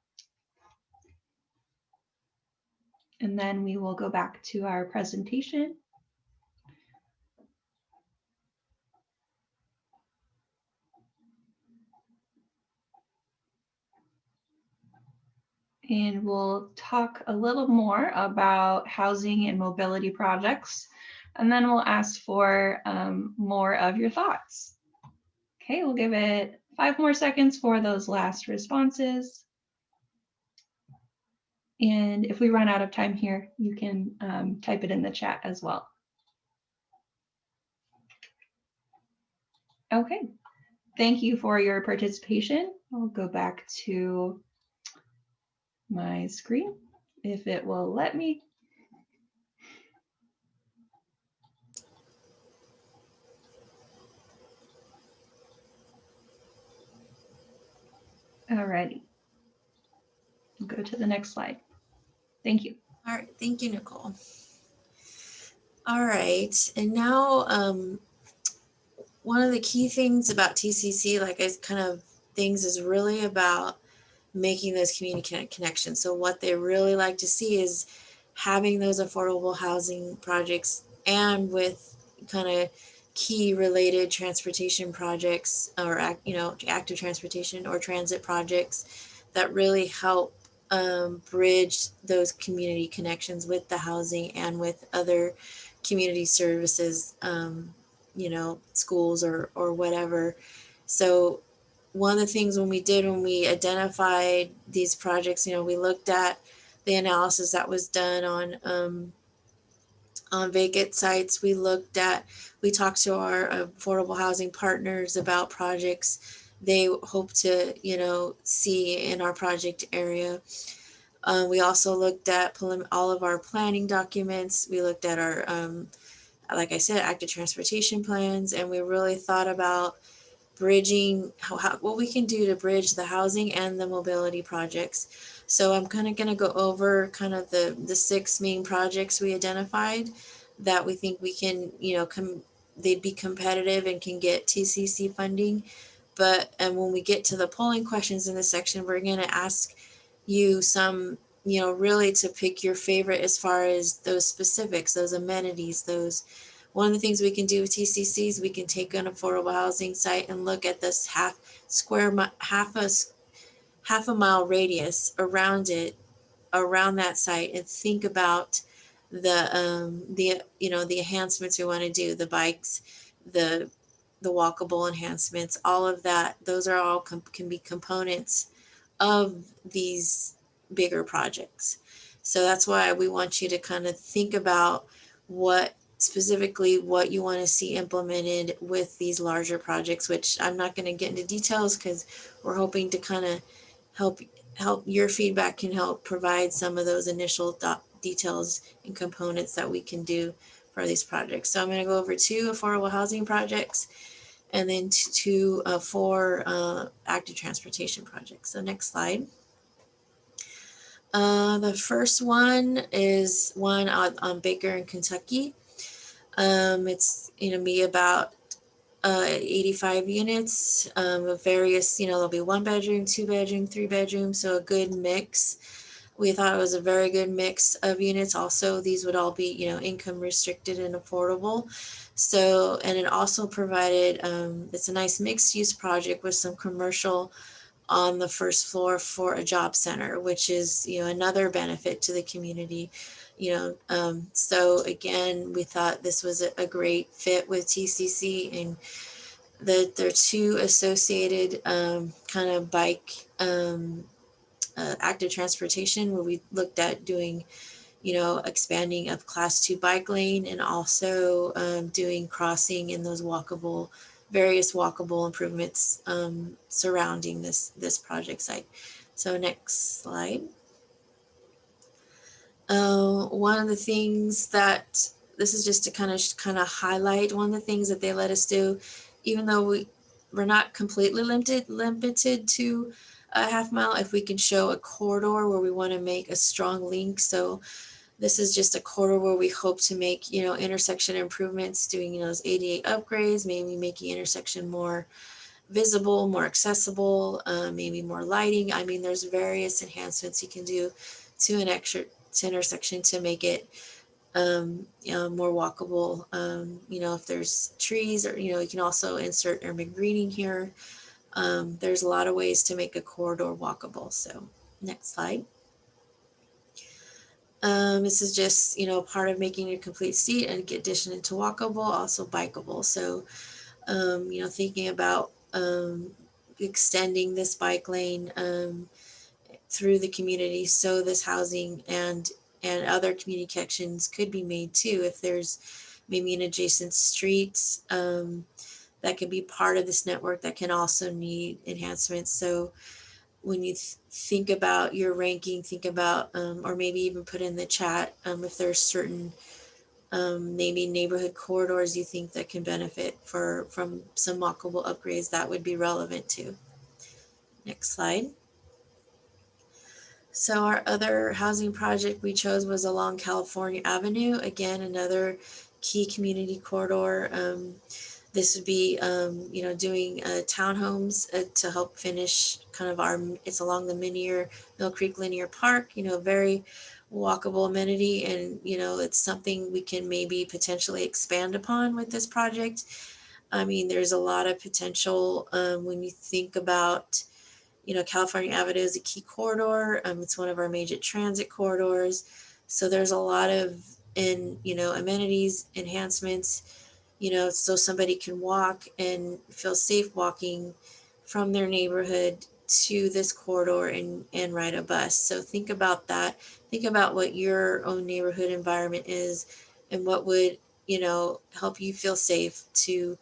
[SPEAKER 3] And then we will go back to our presentation. And we'll talk a little more about housing and mobility projects. And then we'll ask for more of your thoughts. Okay, we'll give it 5 more seconds for those last responses. And if we run out of time here, you can type it in the chat as well. Okay, thank you for your participation. I'll go back to my screen if it will let me. Alrighty, we'll go to the next slide. Thank you.
[SPEAKER 1] All right, thank you, Nicole. All right, and now one of the key things about TCC, like I kind of things, is really about making those community connections. So what they really like to see is having those affordable housing projects and with kind of key related transportation projects or active transportation or transit projects that really help bridge those community connections with the housing and with other community services, schools or whatever. So one of the things when we identified these projects, we looked at the analysis that was done on vacant sites. We talked to our affordable housing partners about projects they hope to, see in our project area. We also looked at all of our planning documents. We looked at our, like I said, active transportation plans, and we really thought about bridging what we can do to bridge the housing and the mobility projects. So I'm kind of going to go over kind of the 6 main projects we identified that we think we can, they'd be competitive and can get TCC funding. And when we get to the polling questions in this section, we're going to ask you some, really to pick your favorite as far as those specifics, those amenities, one of the things we can do with TCCs, we can take an affordable housing site and look at this half a mile radius around that site, and think about the enhancements we want to do, the bikes, the walkable enhancements, all of that. Those are all can be components of these bigger projects. So that's why we want you to kind of think about specifically what you want to see implemented with these larger projects, which I'm not going to get into details because we're hoping to kind of help your feedback can help provide some of those initial details and components that we can do for these projects. So I'm going to go over 2 affordable housing projects and then 4 active transportation projects. So next slide. The first one is one on Baker in Kentucky. It's be about 85 units of various, there'll be 1 bedroom, 2 bedroom, 3 bedroom, so a good mix. We thought it was a very good mix of units. Also, these would all be, income restricted and affordable. So, and it also provided, it's a nice mixed use project with some commercial on the first floor for a job center, which is, another benefit to the community. So again, we thought this was a great fit with TCC, and there are 2 associated kind of bike active transportation where we looked at doing, expanding of class 2 bike lane, and also doing crossing in those various walkable improvements surrounding this project site. So next slide. One of the things that, this is just to kind of highlight one of the things that they let us do, even though we're not completely limited to a half mile, if we can show a corridor where we want to make a strong link. So this is just a corridor where we hope to make, intersection improvements, doing, those ADA upgrades, maybe making intersection more visible, more accessible, maybe more lighting. I mean, there's various enhancements you can do to an intersection to make it more walkable. If there's trees, or you can also insert urban greening here. There's a lot of ways to make a corridor walkable. So next slide. This is just part of making a complete street and get addition into walkable, also bikeable. So thinking about extending this bike lane through the community, so this housing and other community connections could be made too. If there's maybe an adjacent street that could be part of this network that can also need enhancements. So when you think about your ranking, think about, or maybe even put in the chat, if there's certain maybe neighborhood corridors you think that can benefit from some walkable upgrades, that would be relevant too. Next slide. So our other housing project we chose was along California Avenue. Again, another key community corridor. This would be, doing townhomes to help finish kind of it's along the Mill Creek Linear Park, very walkable amenity. And, it's something we can maybe potentially expand upon with this project. I mean, there's a lot of potential when you think about, California Avenue is a key corridor. It's one of our major transit corridors. So there's a lot of, amenities, enhancements, so somebody can walk and feel safe walking from their neighborhood to this corridor and ride a bus. So think about that. Think about what your own neighborhood environment is and what would, help you feel safe to,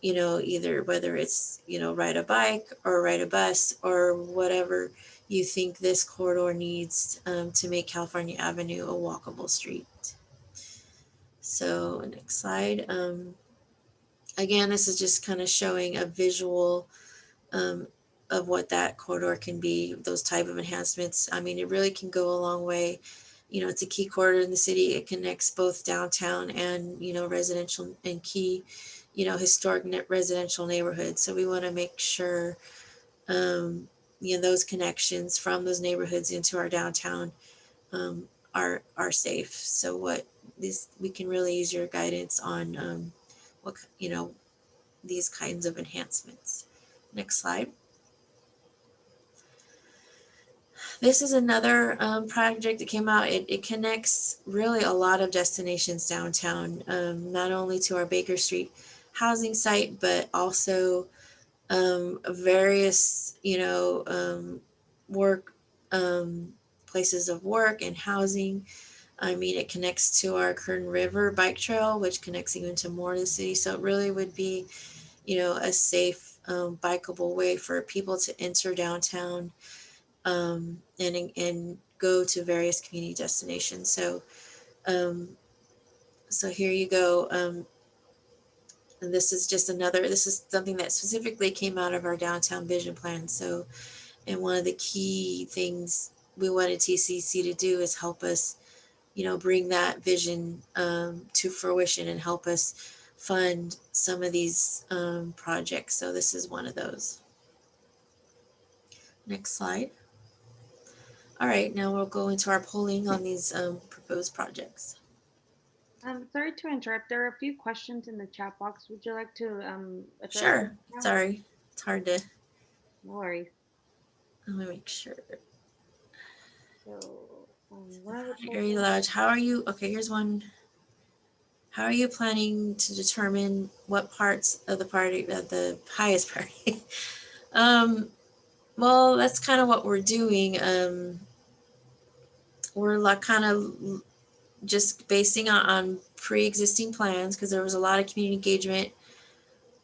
[SPEAKER 1] either whether it's, ride a bike or ride a bus or whatever you think this corridor needs to make California Avenue a walkable street. So next slide. Again, this is just kind of showing a visual of what that corridor can be, those type of enhancements. I mean, it really can go a long way. It's a key corridor in the city. It connects both downtown and, residential and key, historic residential neighborhoods. So we want to make sure, those connections from those neighborhoods into our downtown are safe. So we can really use your guidance on what, these kinds of enhancements. Next slide. This is another project that came out. It connects really a lot of destinations downtown, not only to our Baker Street housing site, but also various, work, places of work and housing. I mean, it connects to our Kern River bike trail, which connects even to more of the city. So it really would be, a safe, bikeable way for people to enter downtown and go to various community destinations. So, so here you go. And this is just this is something that specifically came out of our downtown vision plan. So, and one of the key things we wanted TCC to do is help us, bring that vision to fruition and help us fund some of these projects. So this is one of those. Next slide. All right, now we'll go into our polling on these proposed projects.
[SPEAKER 2] Sorry to interrupt. There are a few questions in the chat box. Would you like to address
[SPEAKER 1] Sure.
[SPEAKER 2] them now?
[SPEAKER 1] Sorry, it's hard to.
[SPEAKER 2] No worries.
[SPEAKER 1] Let me make sure.
[SPEAKER 2] So, one of the
[SPEAKER 1] Area Lodge. How are you? Okay, here's one. How are you planning to determine what parts of the highest priority? Well, that's kind of what we're doing. We're like kind of just basing on pre-existing plans because there was a lot of community engagement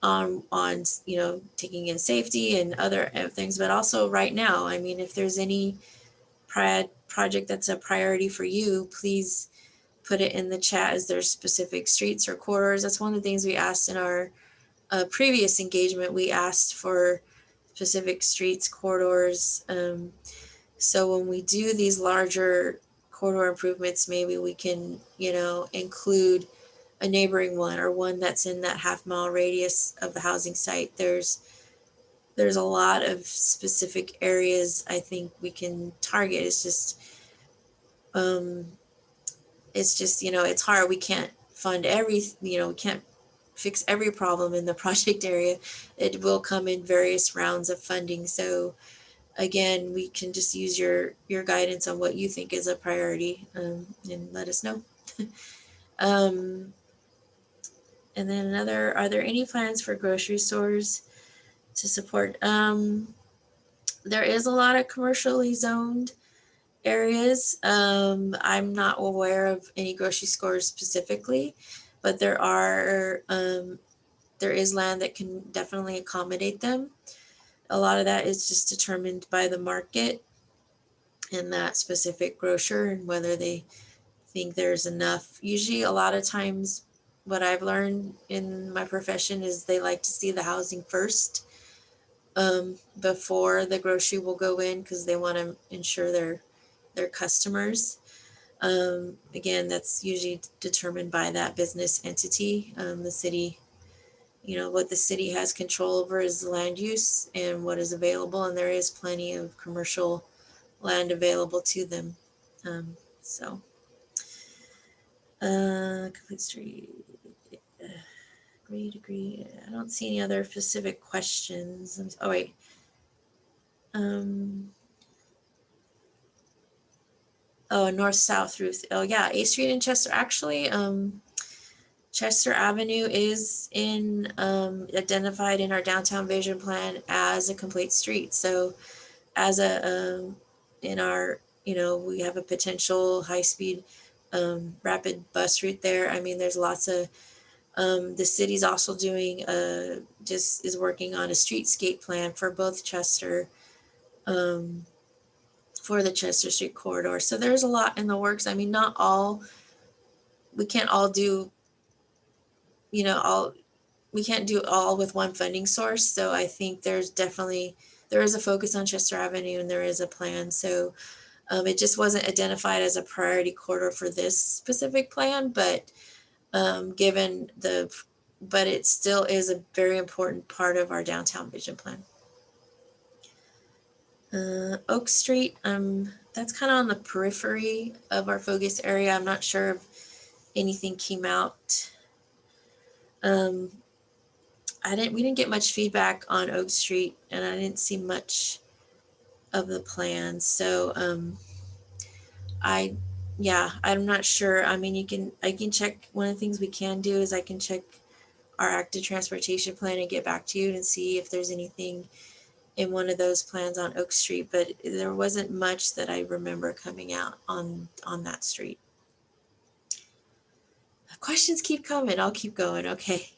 [SPEAKER 1] on you know, taking in safety and other things, but also right now. I mean, if there's any project that's a priority for you, please put it in the chat as there's specific streets or corridors. That's one of the things we asked in our previous engagement. We asked for specific streets, corridors. So when we do these larger corridor improvements, maybe we can, you know, include a neighboring one or one that's in that half-mile radius of the housing site. There's a lot of specific areas I think we can target. It's just, you know, it's hard. We can't fund every, you know, we can't fix every problem in the project area. It will come in various rounds of funding. So again, we can just use your guidance on what you think is a priority, and let us know. And then another, are there any plans for grocery stores to support? There is a lot of commercially zoned areas. I'm not aware of any grocery stores specifically, but there is land that can definitely accommodate them. A lot of that is just determined by the market and that specific grocer and whether they think there's enough. Usually a lot of times what I've learned in my profession is they like to see the housing first, before the grocery will go in, because they want to ensure their customers. Again, that's usually determined by that business entity. The city, you know, what the city has control over is the land use and what is available, and there is plenty of commercial land available to them. Complete street. Agree. I don't see any other specific questions. Oh wait. Oh, north-south route. Oh yeah, A Street in Chester. Actually, Chester Avenue is identified in our downtown vision plan as a complete street. So as in our, you know, we have a potential high-speed rapid bus route there. I mean, there's lots of, the city's also doing is working on a streetscape plan for both Chester, for the Chester Street corridor. So there's a lot in the works. I mean, we can't all do, you know, we can't do all with one funding source. So I think there is a focus on Chester Avenue and there is a plan. So it just wasn't identified as a priority corridor for this specific plan, but but it still is a very important part of our downtown vision plan. Oak Street, that's kind of on the periphery of our focus area. I'm not sure if anything came out. We didn't get much feedback on Oak Street, and I didn't see much of the plan. So I'm not sure. I mean, I can check. One of the things we can do is I can check our active transportation plan and get back to you and see if there's anything in one of those plans on Oak Street, but there wasn't much that I remember coming out on that street. Questions keep coming. I'll keep going. Okay.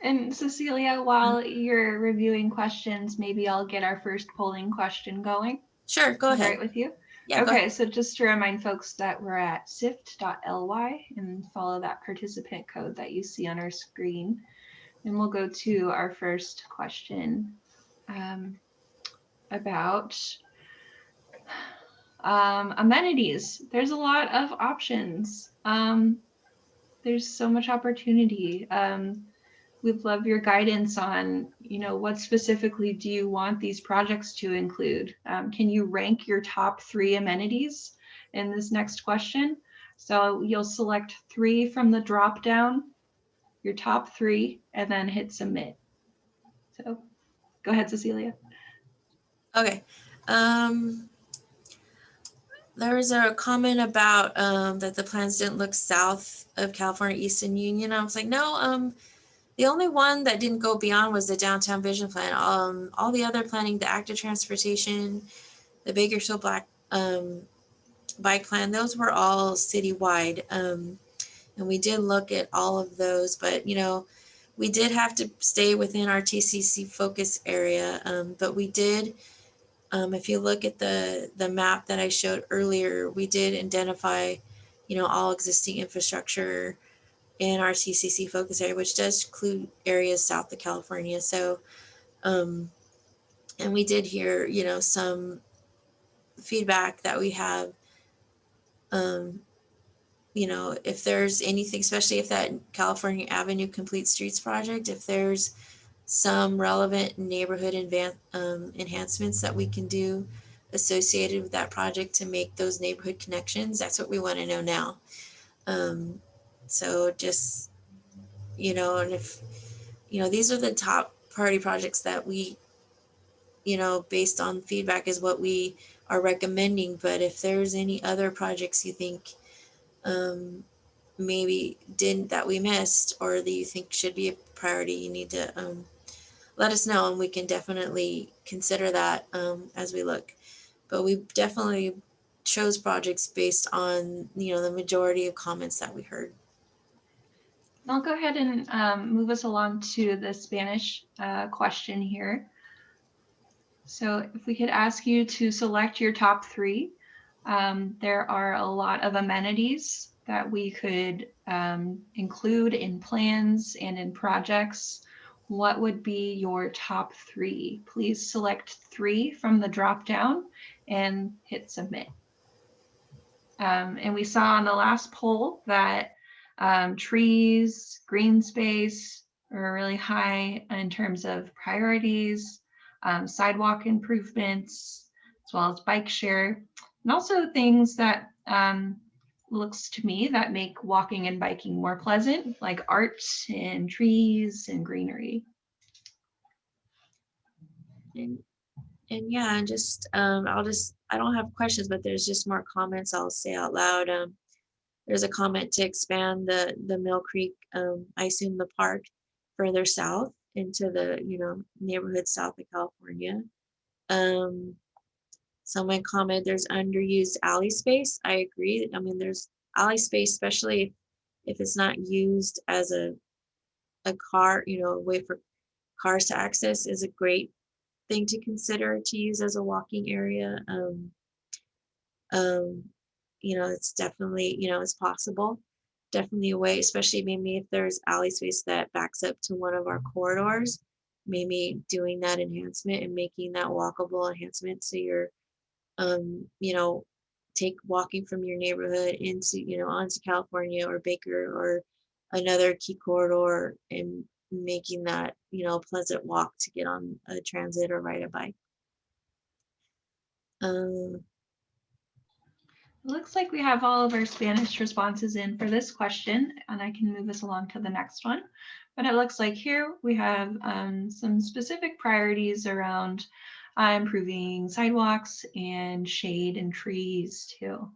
[SPEAKER 3] And Cecelia, while you're reviewing questions, maybe I'll get our first polling question going.
[SPEAKER 1] Sure, go ahead.
[SPEAKER 3] Right with you?
[SPEAKER 1] Yeah.
[SPEAKER 3] Okay, so just to remind folks that we're at sift.ly and follow that participant code that you see on our screen. And we'll go to our first question about amenities. There's a lot of options. There's so much opportunity. We'd love your guidance on, you know, what specifically do you want these projects to include? Can you rank your top 3 amenities in this next question? So you'll select 3 from the drop down, your top 3, and then hit submit. So go ahead, Cecelia.
[SPEAKER 1] Okay. There was a comment about that the plans didn't look south of California Eastern Union. I was like, no, the only one that didn't go beyond was the downtown vision plan. All the other planning, the active transportation, the Bakersfield bike plan, those were all citywide. And we did look at all of those, but you know, we did have to stay within our TCC focus area. But we did, if you look at the map that I showed earlier, we did identify, you know, all existing infrastructure in our TCC focus area, which does include areas south of California. So, and we did hear, you know, some feedback that we have, you know, if there's anything, especially if that California Avenue Complete Streets project, if there's some relevant neighborhood enhancements that we can do associated with that project to make those neighborhood connections, that's what we want to know now. So just, you know, and if, you know, these are the top priority projects that we, you know, based on feedback is what we are recommending. But if there's any other projects you think maybe didn't, that we missed, or that you think should be a priority, you need to let us know, and we can definitely consider that as we look. But we definitely chose projects based on, you know, the majority of comments that we heard.
[SPEAKER 3] I'll go ahead and move us along to the Spanish question here. So if we could ask you to select your top 3, there are a lot of amenities that we could include in plans and in projects. What would be your top 3? Please select 3 from the drop down and hit submit. And we saw on the last poll that trees, green space are really high in terms of priorities, sidewalk improvements, as well as bike share, and also things that looks to me that make walking and biking more pleasant, like art and trees and greenery.
[SPEAKER 1] And yeah, and just I don't have questions, but there's just more comments I'll say out loud. There's a comment to expand the Mill Creek, I assume the park, further south into the, you know, neighborhood south of California. Someone commented there's underused alley space. I agree. I mean, there's alley space, especially if it's not used as a car, you know, a way for cars to access, is a great thing to consider to use as a walking area. You know, it's definitely, you know, it's possible. Definitely a way, especially maybe if there's alley space that backs up to one of our corridors, maybe doing that enhancement and making that walkable enhancement. So you're, you know, take walking from your neighborhood into, you know, onto California or Baker or another key corridor, and making that, you know, a pleasant walk to get on a transit or ride a bike.
[SPEAKER 3] Looks like we have all of our Spanish responses in for this question, and I can move us along to the next one. But it looks like here we have some specific priorities around improving sidewalks and shade and trees too.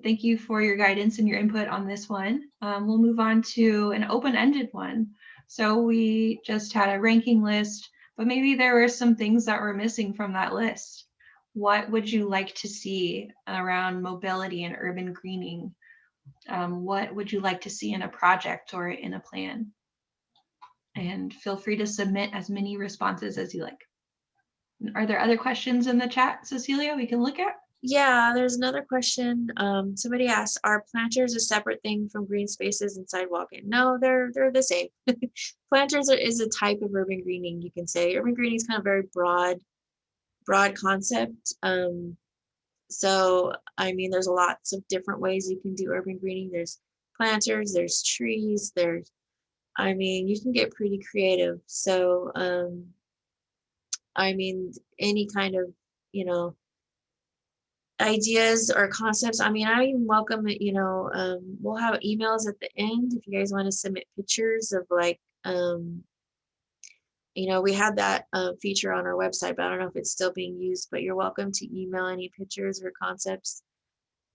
[SPEAKER 3] Thank you for your guidance and your input on this one. We'll move on to an open-ended one. So we just had a ranking list, but maybe there were some things that were missing from that list. What would you like to see around mobility and urban greening? What would you like to see in a project or in a plan? And feel free to submit as many responses as you like. Are there other questions in the chat, Cecelia, we can look at?
[SPEAKER 1] Yeah, there's another question. Somebody asked, are planters a separate thing from green spaces and sidewalking? No, they're the same. Planters is a type of urban greening, you can say. Urban greening is kind of very broad concept. So, I mean, there's lots of different ways you can do urban greening. There's planters, there's trees, there's, I mean, you can get pretty creative. So, I mean, any kind of, you know, ideas or concepts. I mean, I even welcome it, you know, we'll have emails at the end if you guys want to submit pictures of like, you know, we had that feature on our website, but I don't know if it's still being used, but you're welcome to email any pictures or concepts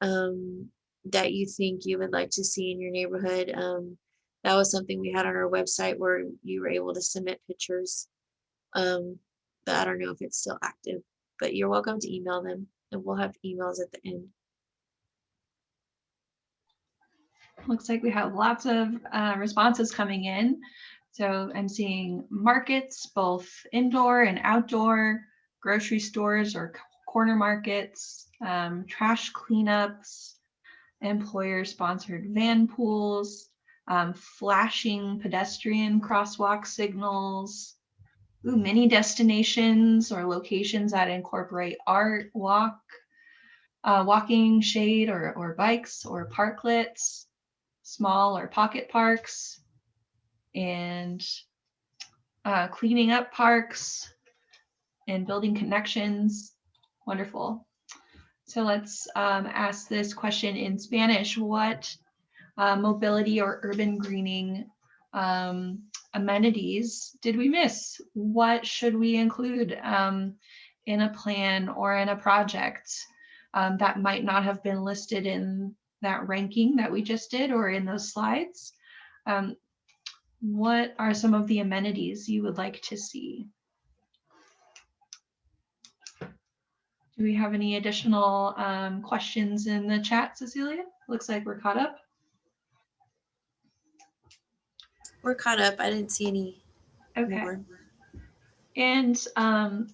[SPEAKER 1] that you think you would like to see in your neighborhood. That was something we had on our website where you were able to submit pictures, but I don't know if it's still active, but you're welcome to email them, and we'll have emails at the end.
[SPEAKER 3] Looks like we have lots of responses coming in. So I'm seeing markets, both indoor and outdoor, grocery stores or corner markets, trash cleanups, employer-sponsored van pools, flashing pedestrian crosswalk signals, mini destinations or locations that incorporate art, walking, shade, or bikes or parklets, small or pocket parks, and cleaning up parks and building connections. Wonderful. So let's ask this question in Spanish. What mobility or urban greening amenities did we miss? What should we include in a plan or in a project that might not have been listed in that ranking that we just did or in those slides? What are some of the amenities you would like to see? Do we have any additional questions in the chat, Cecelia? Looks like we're caught up.
[SPEAKER 1] We're caught up. I didn't see any more.
[SPEAKER 3] And Emma,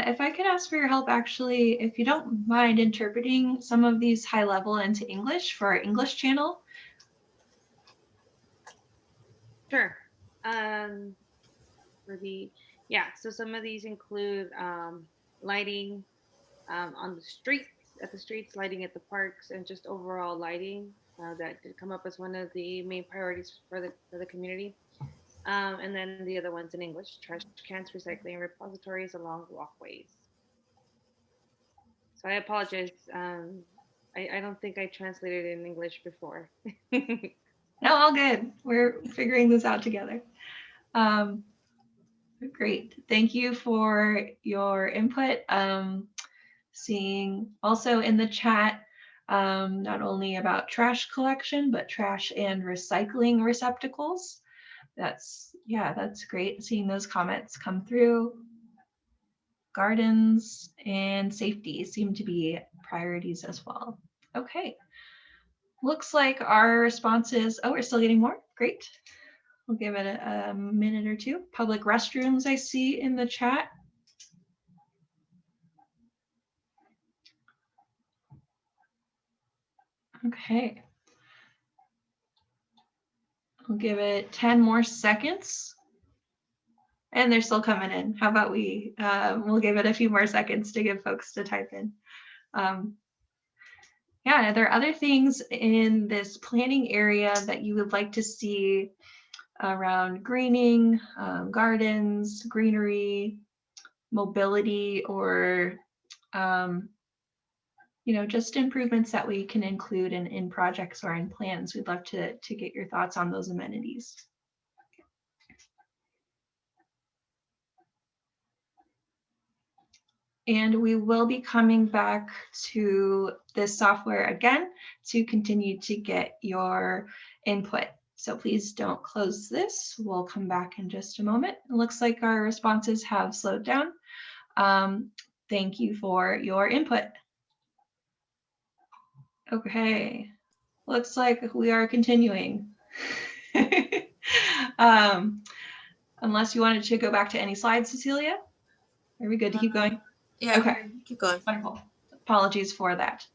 [SPEAKER 3] if I could ask for your help, actually, if you don't mind interpreting some of these high level into English for our English channel.
[SPEAKER 2] Sure. So some of these include lighting on the streets, lighting at the parks, and just overall lighting. That did come up as one of the main priorities for the community. And then the other ones in English: trash cans, recycling repositories along walkways. So I apologize. I don't think I translated it in English before.
[SPEAKER 3] No, all good. We're figuring this out together. Great. Thank you for your input. Seeing also in the chat, not only about trash collection, but trash and recycling receptacles. That's great. Seeing those comments come through. Gardens and safety seem to be priorities as well. Okay. Looks like our responses, we're still getting more. Great. We'll give it a minute or two. Public restrooms I see in the chat. Okay. We'll give it 10 more seconds. And they're still coming in. How about we'll give it a few more seconds to give folks to type in. Yeah, are there other things in this planning area that you would like to see around greening, gardens, greenery, mobility, or just improvements that we can include in projects or in plans? We'd love to get your thoughts on those amenities. And we will be coming back to this software again to continue to get your input. So please don't close this. We'll come back in just a moment. It looks like our responses have slowed down. Thank you for your input. Okay, looks like we are continuing. Unless you wanted to go back to any slides, Cecelia? Are we good to keep going?
[SPEAKER 1] Yeah,
[SPEAKER 3] okay.
[SPEAKER 1] Keep going.
[SPEAKER 3] Wonderful. Apologies for that.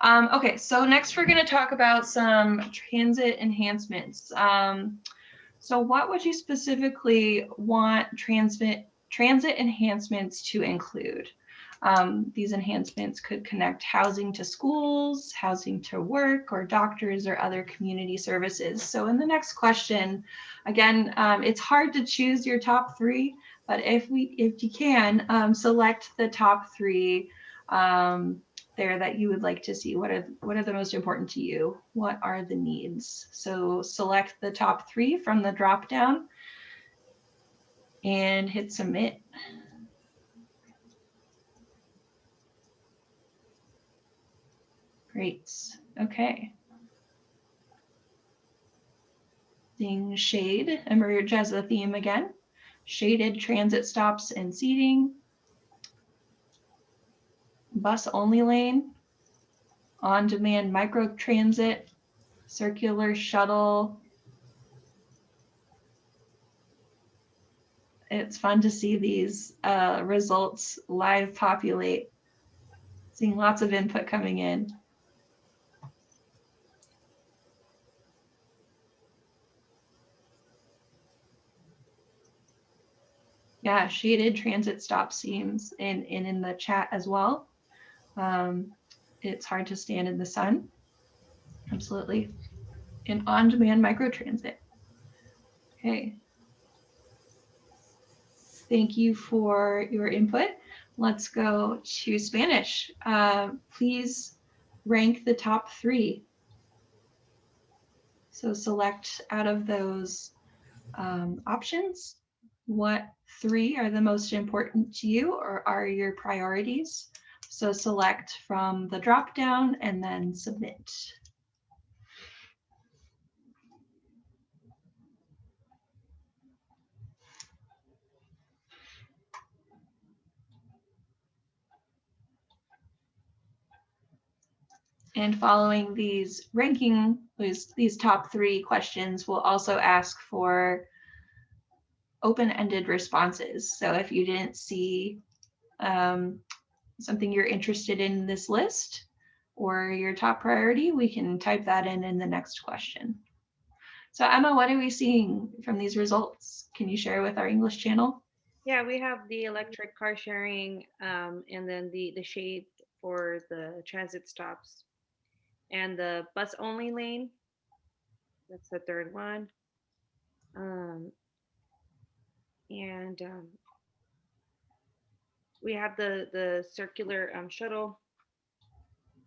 [SPEAKER 3] Okay, so next we're going to talk about some transit enhancements. So what would you specifically want transit enhancements to include? These enhancements could connect housing to schools, housing to work, or doctors or other community services. So in the next question, again, it's hard to choose your top three, but if you can, select the top three there that you would like to see. What are the most important to you? What are the needs? So select the top three from the drop down and hit submit. Great. Okay. Seeing shade emerge as a theme again. Shaded transit stops and seating. Bus only lane. On-demand microtransit. circular shuttle. It's fun to see these results live populate. Seeing lots of input coming in. Yeah, shaded transit stop seams in the chat as well. It's hard to stand in the sun. Absolutely. And on-demand microtransit. Okay. Thank you for your input. Let's go to Spanish. Please rank the top 3. So select out of those options, what 3 are the most important to you or are your priorities? So select from the drop down and then submit. And following these ranking, these top 3 questions, we'll also ask for open-ended responses. So if you didn't see something you're interested in this list or your top priority, we can type that in the next question. So Emma, what are we seeing from these results? Can you share with our English channel?
[SPEAKER 2] Yeah, we have the electric car sharing and then the shade for the transit stops and the bus only lane. That's the 3rd one. We have the circular shuttle,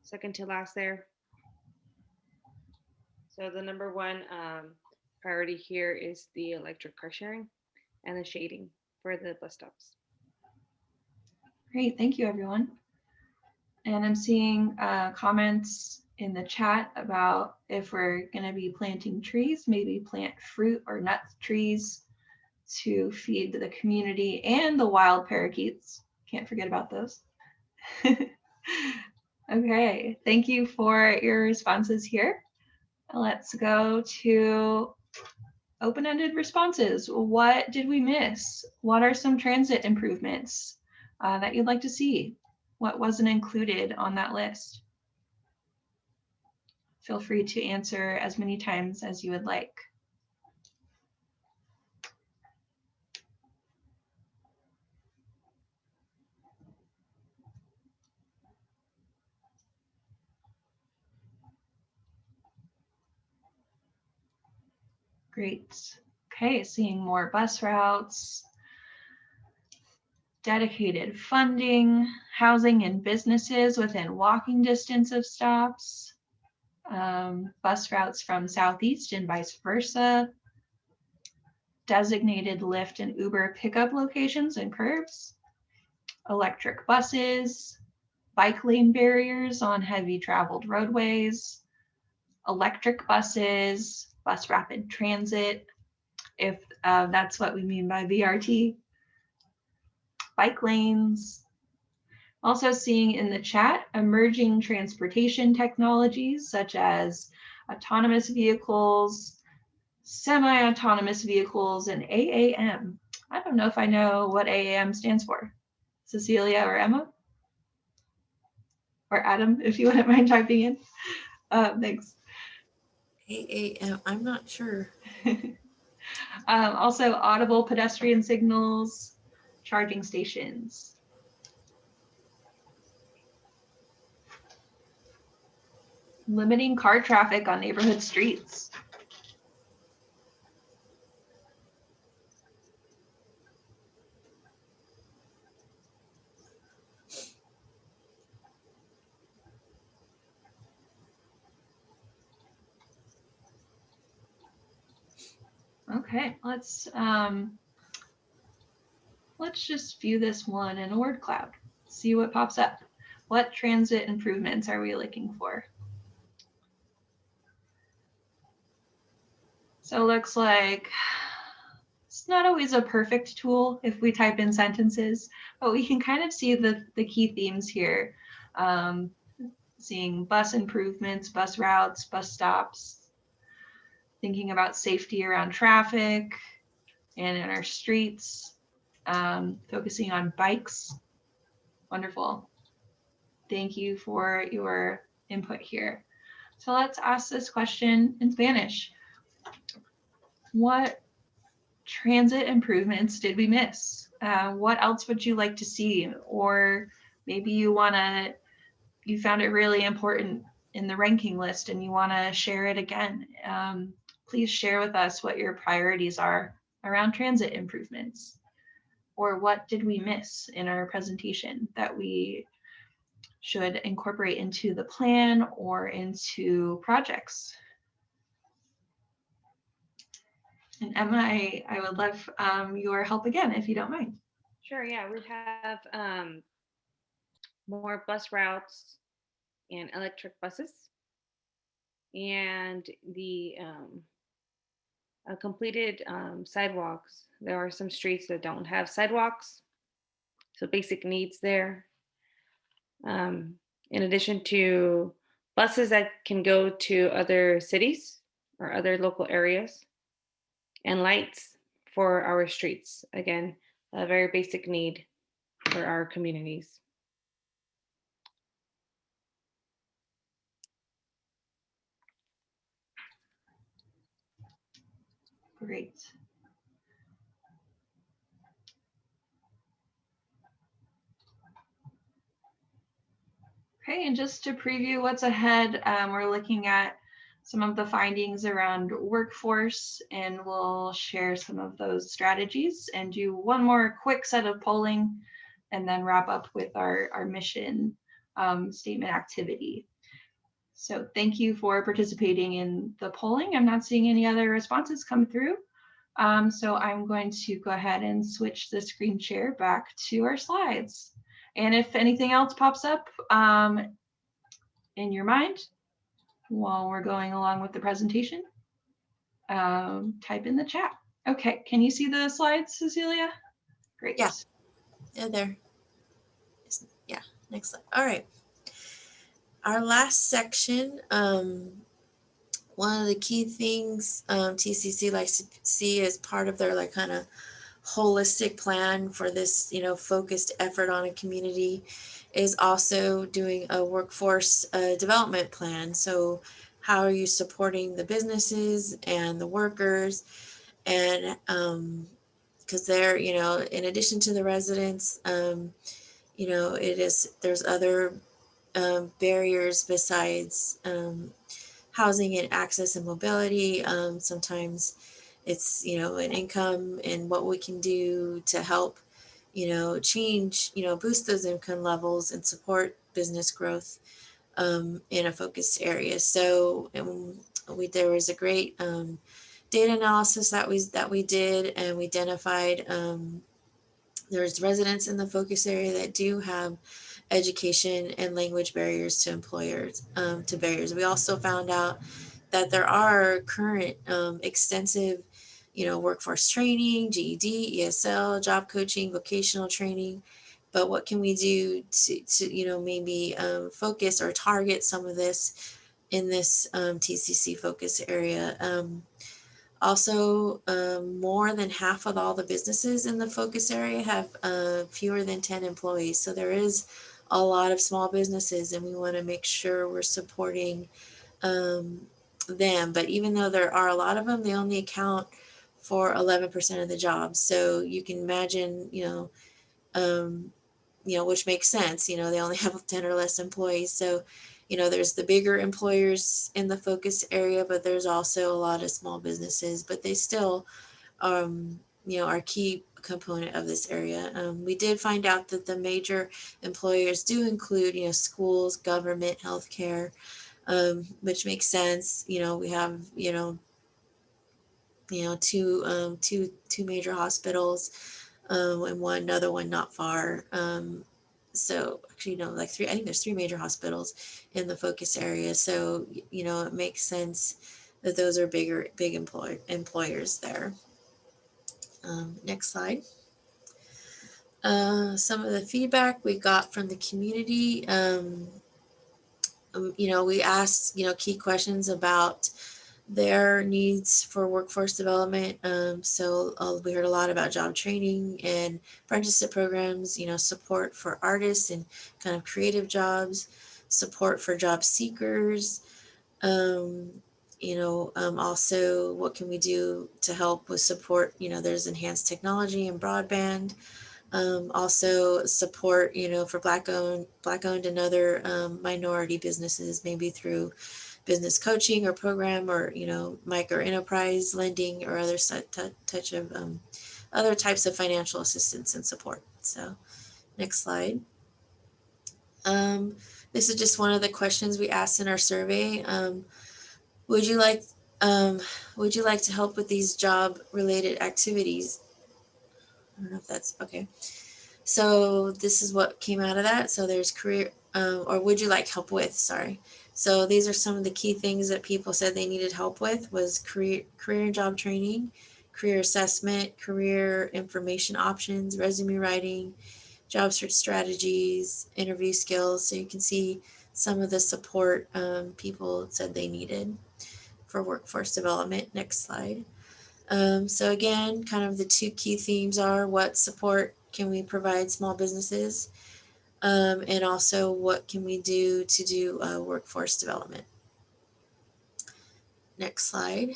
[SPEAKER 2] second to last there. So the number 1 priority here is the electric car sharing and the shading for the bus stops.
[SPEAKER 3] Great, thank you everyone. And I'm seeing comments in the chat about if we're gonna be planting trees, maybe plant fruit or nut trees to feed the community and the wild parakeets. Can't forget about those. Okay, thank you for your responses here. Let's go to open-ended responses. What did we miss? What are some transit improvements that you'd like to see? What wasn't included on that list? Feel free to answer as many times as you would like. Great. Okay, seeing more bus routes, dedicated funding, housing and businesses within walking distance of stops, bus routes from Southeast and vice versa, designated Lyft and Uber pickup locations and curbs, electric buses, bike lane barriers on heavy traveled roadways, electric buses, bus rapid transit, if that's what we mean by BRT, bike lanes. Also seeing in the chat, emerging transportation technologies such as autonomous vehicles, semi-autonomous vehicles, and AAM. I don't know if I know what AAM stands for. Cecelia or Emma? Or Adam, if you wouldn't mind typing in. Thanks.
[SPEAKER 1] AAM, I'm not sure.
[SPEAKER 3] Also audible pedestrian signals, charging stations. Limiting car traffic on neighborhood streets. Okay, let's just view this one in a word cloud. See what pops up. What transit improvements are we looking for? So it looks like it's not always a perfect tool if we type in sentences, but we can kind of see the key themes here. Seeing bus improvements, bus routes, bus stops, thinking about safety around traffic and in our streets, focusing on bikes. Wonderful. Thank you for your input here. So let's ask this question in Spanish. What transit improvements did we miss? What else would you like to see? Or maybe you found it really important in the ranking list and you want to share it again. Please share with us what your priorities are around transit improvements. Or what did we miss in our presentation that we should incorporate into the plan or into projects? And Emma, I would love your help again, if you don't mind.
[SPEAKER 2] Sure, yeah, we have more bus routes and electric buses, and the completed sidewalks. There are some streets that don't have sidewalks, so basic needs there. In addition to buses that can go to other cities or other local areas, and lights for our streets. Again, a very basic need for our communities.
[SPEAKER 3] Great. Okay, and just to preview what's ahead, we're looking at some of the findings around workforce, and we'll share some of those strategies and do one more quick set of polling and then wrap up with our mission statement activity. So thank you for participating in the polling. I'm not seeing any other responses come through. So I'm going to go ahead and switch the screen share back to our slides. And if anything else pops up in your mind while we're going along with the presentation, type in the chat. Okay, can you see the slides, Cecelia? Great.
[SPEAKER 1] Yeah. Yeah, there. Yeah, next slide. All right. Our last section, one of the key things TCC likes to see as part of their kind of holistic plan for this, focused effort on a community is also doing a workforce development plan. So how are you supporting the businesses and the workers? And because they're, in addition to the residents, there's other barriers besides housing and access and mobility. Sometimes it's, an income and what we can do to help, change, boost those income levels and support business growth in a focused area. So there was a great data analysis that we did, and we identified there's residents in the focus area that do have education and language barriers to barriers. We also found out that there are current extensive, workforce training, GED, ESL, job coaching, vocational training. But what can we do to maybe focus or target some of this in this TCC focus area? Also, more than half of all the businesses in the focus area have fewer than 10 employees. So there is a lot of small businesses, and we want to make sure we're supporting them. But even though there are a lot of them, they only account for 11% of the jobs. So you can imagine, which makes sense. They only have 10 or less employees. So there's the bigger employers in the focus area, but there's also a lot of small businesses, but they still, are a key component of this area. We did find out that the major employers do include, schools, government, healthcare, which makes sense. We have, two major hospitals, and another one not far. So actually, like three, I think there's 3 major hospitals in the focus area. So, it makes sense that those are big employers there. Next slide. Some of the feedback we got from the community, we asked, key questions about their needs for workforce development. We heard a lot about job training and apprenticeship programs, support for artists and kind of creative jobs, support for job seekers. Also what can we do to help with support? There's enhanced technology and broadband. Also support, for Black owned and other minority businesses, maybe through business coaching or program, or micro enterprise lending, or other touch of other types of financial assistance and support. So next slide. This is just one of the questions we asked in our survey. Would you like to help with these job related activities? I don't know if that's okay. So this is what came out of that. So there's career, or would you like help with, sorry. So these are some of the key things that people said they needed help with: was career and job training, career assessment, career information options, resume writing, job search strategies, interview skills. So you can see some of the support people said they needed for workforce development. Next slide. So again, kind of the two key themes are: what support can we provide small businesses? And also, what can we do to do workforce development? Next slide.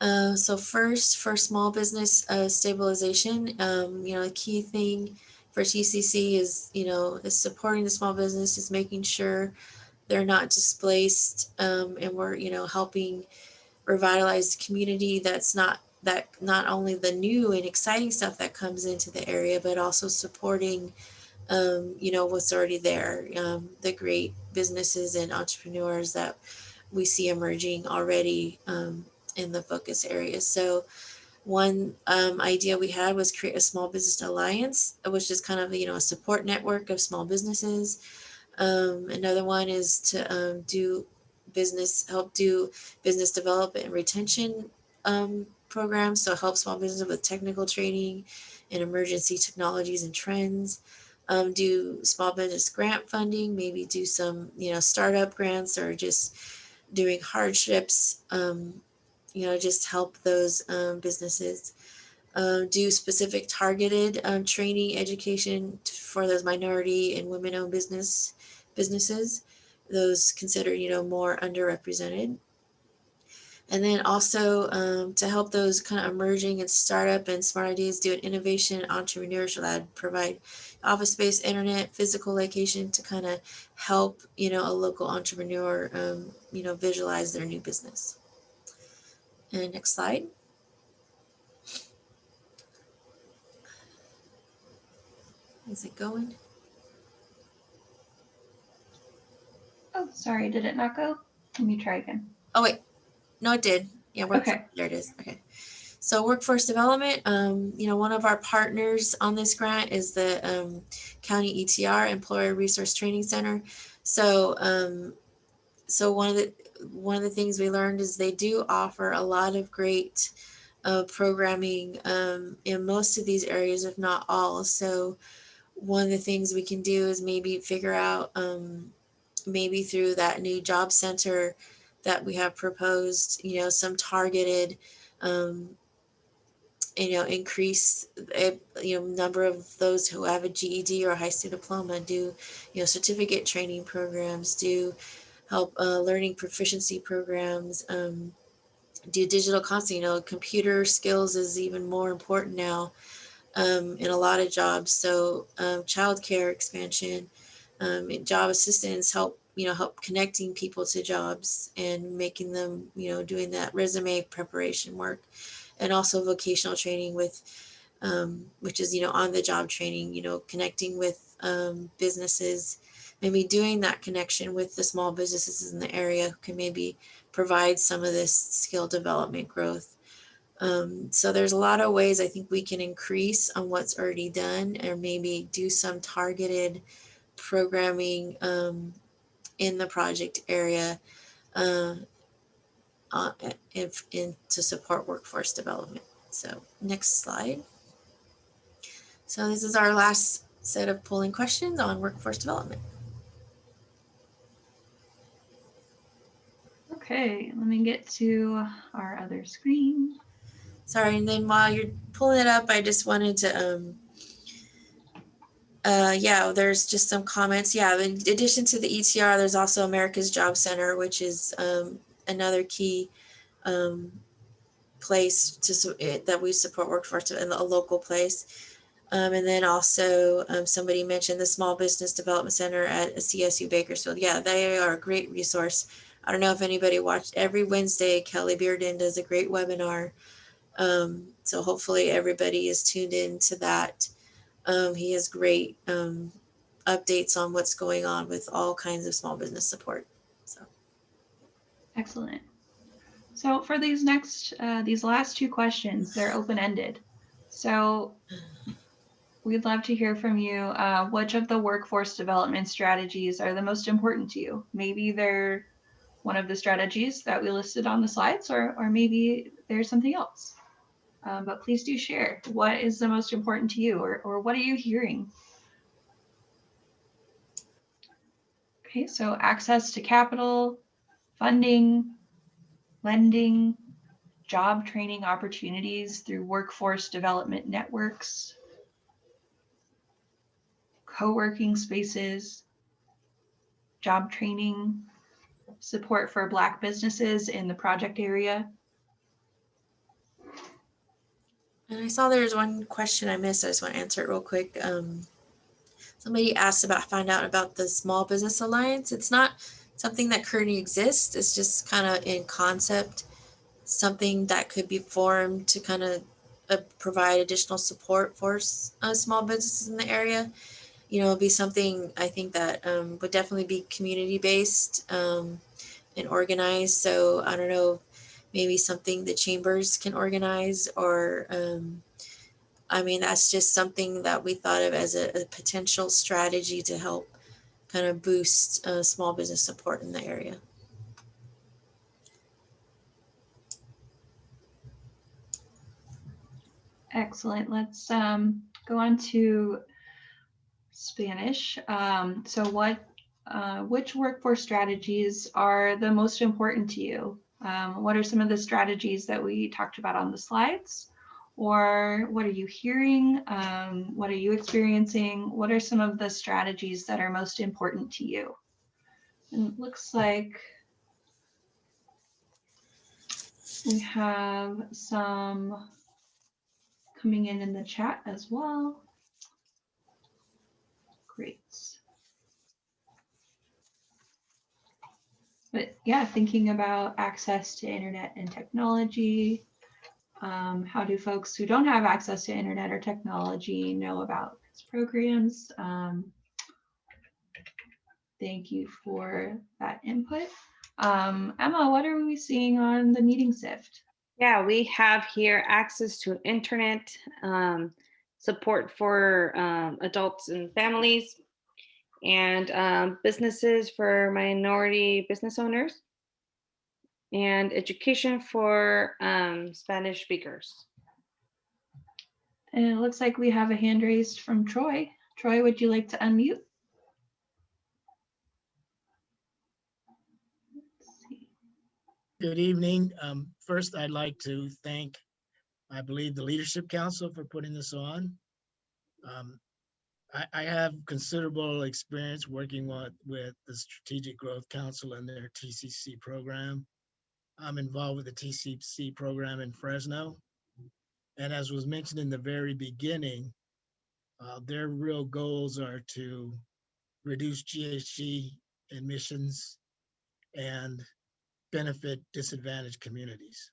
[SPEAKER 1] So first, for small business stabilization, a key thing for TCC is, is supporting the small business, is making sure they're not displaced, and we're, helping revitalize the community. That's not only the new and exciting stuff that comes into the area, but also supporting what's already there, the great businesses and entrepreneurs that we see emerging already in the focus areas. So one idea we had was create a small business alliance, which is kind of, a support network of small businesses. Another one is to help do business development and retention programs. So help small business with technical training and emergency technologies and trends. Do small business grant funding, maybe do some, startup grants, or just doing hardships, just help those businesses. Do specific targeted training education for those minority and women-owned businesses, those considered, more underrepresented. And then also to help those kind of emerging and startup and smart ideas, do an innovation entrepreneurship lab, provide office space, internet, physical location to kind of help, a local entrepreneur, visualize their new business. And next slide. Is it going?
[SPEAKER 3] Oh, sorry, did it not go? Let me try again.
[SPEAKER 1] Oh, wait. No, it did. Yeah,
[SPEAKER 3] Okay.
[SPEAKER 1] There it is. Okay. So workforce development, one of our partners on this grant is the County ETR, Employer Resource Training Center. So, one of the things we learned is they do offer a lot of great programming in most of these areas, if not all. So one of the things we can do is maybe figure out, maybe through that new job center that we have proposed, some targeted, increase, number of those who have a GED or a high school diploma, do, certificate training programs, do help learning proficiency programs, do digital content. Computer skills is even more important now in a lot of jobs. So childcare expansion, job assistance, help connecting people to jobs and making them, doing that resume preparation work, and also vocational training with, which is, on the job training, connecting with businesses, maybe doing that connection with the small businesses in the area who can maybe provide some of this skill development growth. So there's a lot of ways I think we can increase on what's already done, or maybe do some targeted programming in the project area to support workforce development. So next slide. So this is our last set of polling questions on workforce development.
[SPEAKER 3] Okay, let me get to our other screen.
[SPEAKER 1] Sorry, and then while you're pulling it up, I just wanted to, yeah, there's just some comments. Yeah, in addition to the ETR, there's also America's Job Center, which is another key place that we support workforce in a local place. And then also somebody mentioned the Small Business Development Center at CSU Bakersfield. Yeah, they are a great resource. I don't know if anybody watched every Wednesday, Kelly Bearden does a great webinar. So hopefully everybody is tuned in to that. He has great updates on what's going on with all kinds of small business support. So
[SPEAKER 3] Excellent. So for these last two questions, they're open-ended. So we'd love to hear from you. Which of the workforce development strategies are the most important to you? Maybe they're one of the strategies that we listed on the slides, or maybe there's something else. But please do share. What is the most important to you, or what are you hearing? Okay, so access to capital, funding, lending, job training opportunities through workforce development networks, co-working spaces, job training, support for Black businesses in the project area.
[SPEAKER 1] and I saw there's one question I missed. I just want to answer it real quick. Somebody asked find out about the Small Business Alliance. It's not something that currently exists. It's just kind of in concept, something that could be formed to kind of provide additional support for small businesses in the area. You know, it'd be something I think that would definitely be community based and organized. So I don't know, maybe something the chambers can organize, or I mean, that's just something that we thought of as a potential strategy to help kind of boost small business support in the area.
[SPEAKER 3] Excellent. Let's go on to Spanish. So which workforce strategies are the most important to you? What are some of the strategies that we talked about on the slides? Or what are you hearing? What are you experiencing? What are some of the strategies that are most important to you? And it looks like we have some coming in the chat as well. Great. But yeah, thinking about access to internet and technology. How do folks who don't have access to internet or technology know about these programs? Thank you for that input. Emma, what are we seeing on the meeting sift?
[SPEAKER 2] Yeah, we have here access to internet, support for adults and families, and businesses for minority business owners, and education for Spanish speakers.
[SPEAKER 3] And it looks like we have a hand raised from Troy. Troy, would you like to unmute?
[SPEAKER 6] Good evening. First, I'd like to thank, I believe, the Leadership Council for putting this on. I have considerable experience working with the Strategic Growth Council and their TCC program. I'm involved with the TCC program in Fresno. And as was mentioned in the very beginning, their real goals are to reduce GHG emissions and benefit disadvantaged communities.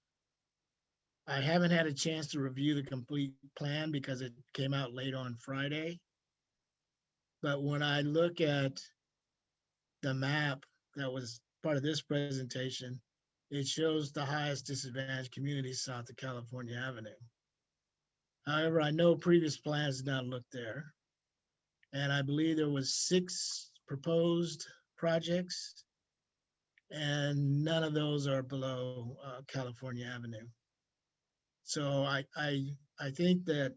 [SPEAKER 6] I haven't had a chance to review the complete plan because it came out late on Friday. But when I look at the map that was part of this presentation, it shows the highest disadvantaged communities south of California Avenue. However, I know previous plans did not look there. And I believe there was 6 proposed projects, and none of those are below California Avenue. So I think that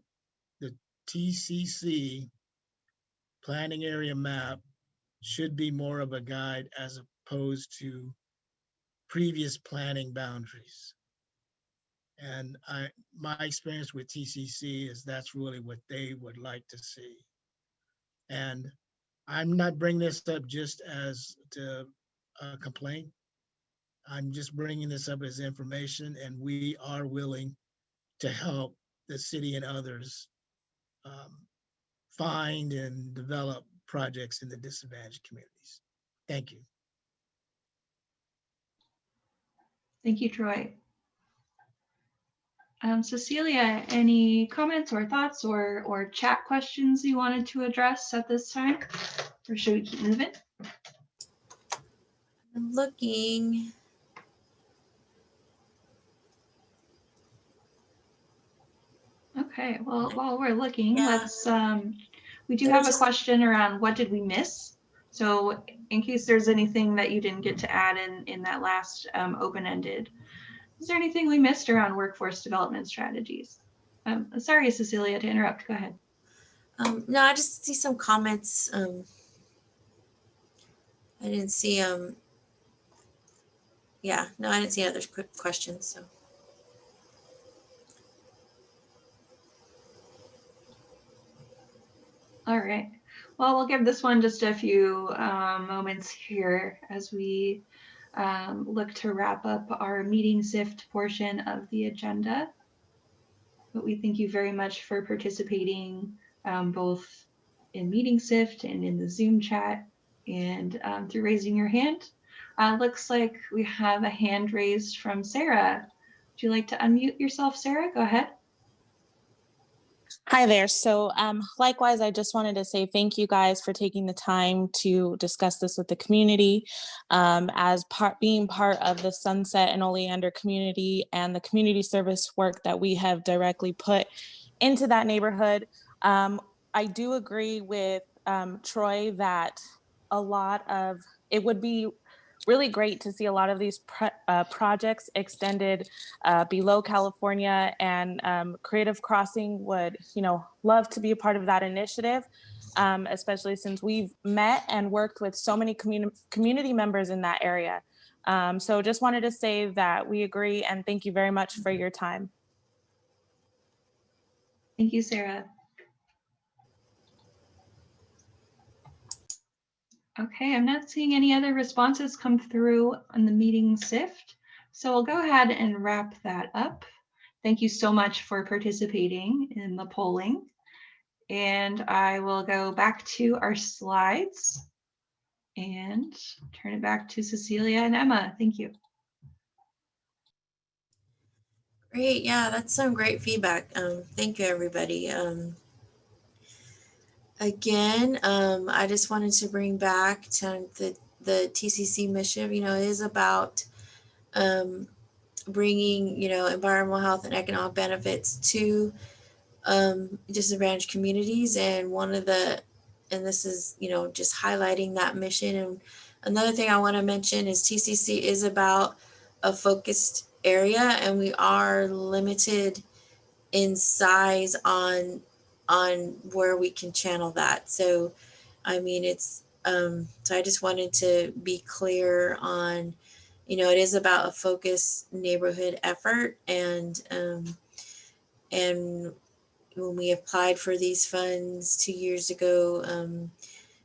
[SPEAKER 6] the TCC planning area map should be more of a guide as opposed to previous planning boundaries. And my experience with TCC is that's really what they would like to see. And I'm not bringing this up just as to a complaint. I'm just bringing this up as information, and we are willing to help the city and others find and develop projects in the disadvantaged communities. Thank you.
[SPEAKER 3] Thank you, Troy. Cecelia, any comments or thoughts or chat questions you wanted to address at this time? Or should we keep moving?
[SPEAKER 1] I'm looking.
[SPEAKER 3] Okay, well, while we're looking,
[SPEAKER 1] Yeah.
[SPEAKER 3] let's, we do have a question around what did we miss? So in case there's anything that you didn't get to add in that last open-ended, is there anything we missed around workforce development strategies? Sorry, Cecelia, to interrupt, go ahead.
[SPEAKER 1] No, I just see some comments. I didn't see, yeah, no, I didn't see other quick questions, so.
[SPEAKER 3] All right. Well, we'll give this one just a few moments here as we look to wrap up our meeting SIFT portion of the agenda. But we thank you very much for participating both in meeting SIFT and in the Zoom chat and through raising your hand. Looks like we have a hand raised from Sarah. Would you like to unmute yourself, Sarah? Go ahead.
[SPEAKER 7] Hi there. So likewise, I just wanted to say thank you guys for taking the time to discuss this with the community as being part of the Sunset and Oleander community and the community service work that we have directly put into that neighborhood. I do agree with Troy that a lot of it would be really great to see a lot of these projects extended below California, and Creative Crossing would, love to be a part of that initiative, especially since we've met and worked with so many community members in that area. So just wanted to say that we agree, and thank you very much for your time.
[SPEAKER 3] Thank you, Sarah. Okay, I'm not seeing any other responses come through on the meeting SIFT. So we'll go ahead and wrap that up. Thank you so much for participating in the polling. And I will go back to our slides and turn it back to Cecelia and Emma. Thank you.
[SPEAKER 1] Great, yeah, that's some great feedback. Thank you, everybody. Again, I just wanted to bring back to the TCC mission. It is about bringing, environmental health and economic benefits to disadvantaged communities. And this is, just highlighting that mission. And another thing I want to mention is TCC is about a focused area, and we are limited in size on where we can channel that. So, it's, so I just wanted to be clear on, it is about a focused neighborhood effort. And when we applied for these funds 2 years ago,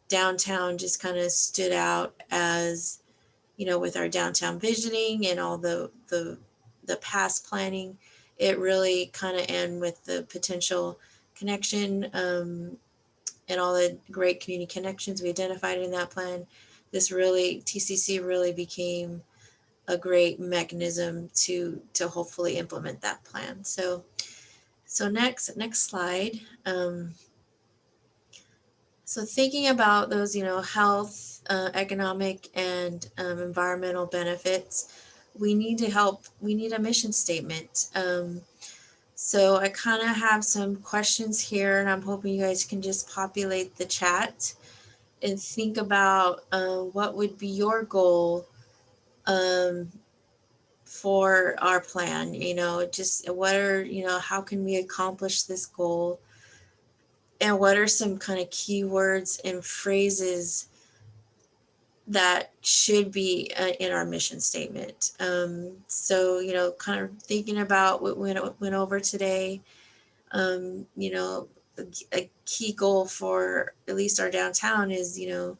[SPEAKER 1] downtown just kind of stood out as, with our downtown visioning and all the past planning, it really kind of end with the potential connection and all the great community connections we identified in that plan. TCC really became a great mechanism to hopefully implement that plan. So next slide. So thinking about those, health, economic, and environmental benefits, we need a mission statement. So I kind of have some questions here, and I'm hoping you guys can just populate the chat and think about what would be your goal for our plan. Just how can we accomplish this goal? And what are some kind of keywords and phrases that should be in our mission statement. So, you know, kind of thinking about what went over today, you know, a key goal for at least our downtown is, you know,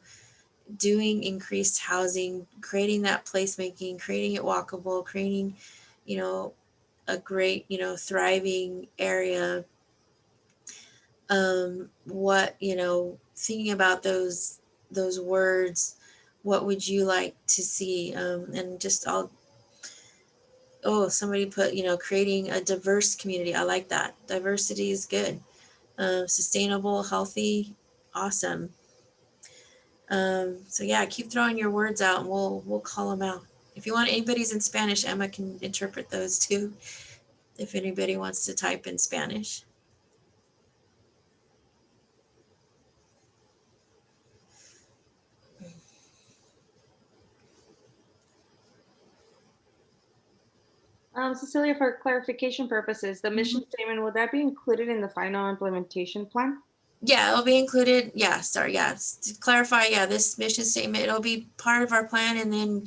[SPEAKER 1] doing increased housing, creating that placemaking, creating it walkable, creating, you know, a great, you know, thriving area. What, you know, thinking about those words, what would you like to see? And just somebody put, you know, creating a diverse community. I like that. Diversity is good. Sustainable, healthy, awesome. So yeah, keep throwing your words out and we'll call them out. If you want anybody's in Spanish, Emma can interpret those too, if anybody wants to type in Spanish.
[SPEAKER 2] Cecelia, for clarification purposes, the mission statement, will that be included in the final implementation plan?
[SPEAKER 1] Yeah, it'll be included. Yeah, sorry. Yeah, to clarify. Yeah, this mission statement, it'll be part of our plan. And then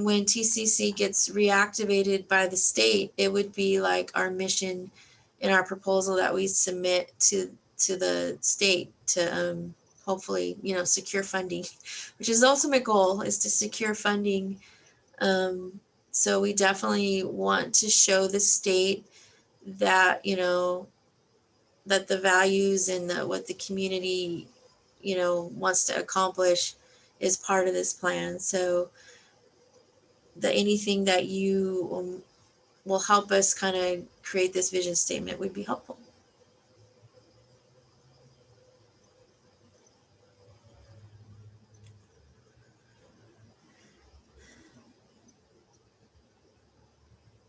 [SPEAKER 1] when TCC gets reactivated by the state, it would be like our mission in our proposal that we submit to the state to hopefully, you know, secure funding, which is the ultimate goal, is to secure funding. So we definitely want to show the state that, you know, that the values and what the community, you know, wants to accomplish is part of this plan. So that anything that you will help us kind of create this vision statement would be helpful.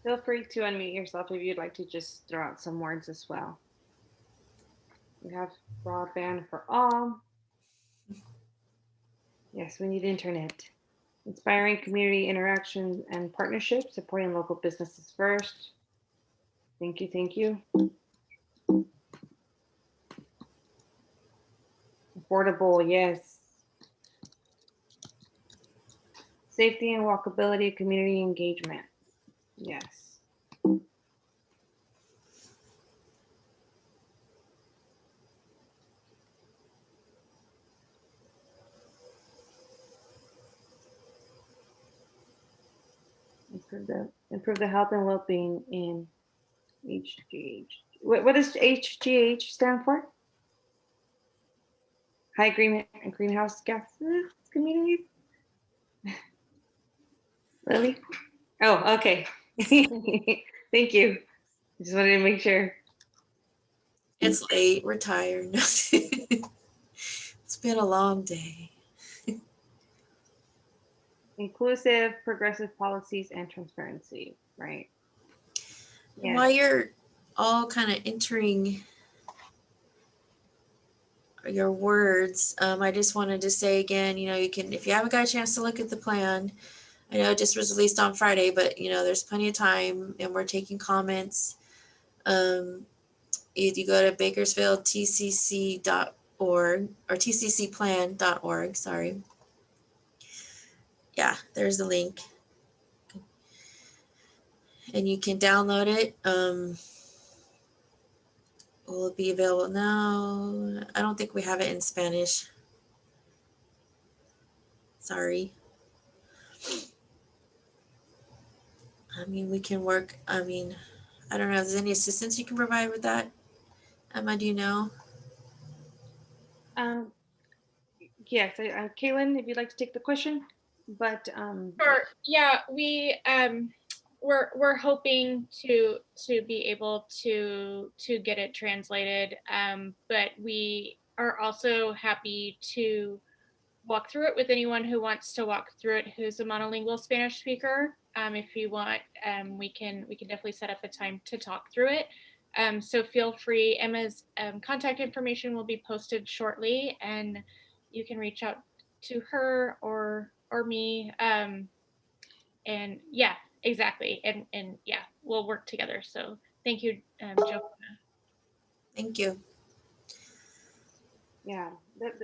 [SPEAKER 2] Feel free to unmute yourself if you'd like to just throw out some words as well. We have broadband for all. Yes, we need internet. Inspiring community interaction and partnerships, supporting local businesses first. Thank you, thank you. Affordable, yes. Safety and walkability, community engagement, yes. Improve the health and well-being in HGH. What does HGH stand for? High greenhouse gas communities. Lily? Oh, okay. Thank you. I just wanted to make sure.
[SPEAKER 1] It's late, we're tired. It's been a long day.
[SPEAKER 2] Inclusive, progressive policies and transparency, right?
[SPEAKER 1] Yeah. While you're all kind of entering your words, I just wanted to say again, you know, you can, if you haven't got a chance to look at the plan, I know it just was released on Friday, but you know, there's plenty of time and we're taking comments. If you go to bakersfieldtcc.org or tccplan.org, sorry. Yeah, there's the link. And you can download it. Will it be available now? I don't think we have it in Spanish. Sorry. I mean, we can work. I mean, I don't know if there's any assistance you can provide with that. Emma, do you know?
[SPEAKER 2] Yes, Kaylin, if you'd like to take the question, but
[SPEAKER 8] sure. Yeah, we're hoping to be able to get it translated, but we are also happy to walk through it with anyone who wants to walk through it who's a monolingual Spanish speaker. If you want, we can definitely set up a time to talk through it. So feel free. Emma's contact information will be posted shortly, and you can reach out to her or me. And yeah, exactly. And yeah, we'll work together. So thank you, Joanna.
[SPEAKER 1] Thank you.
[SPEAKER 2] Yeah,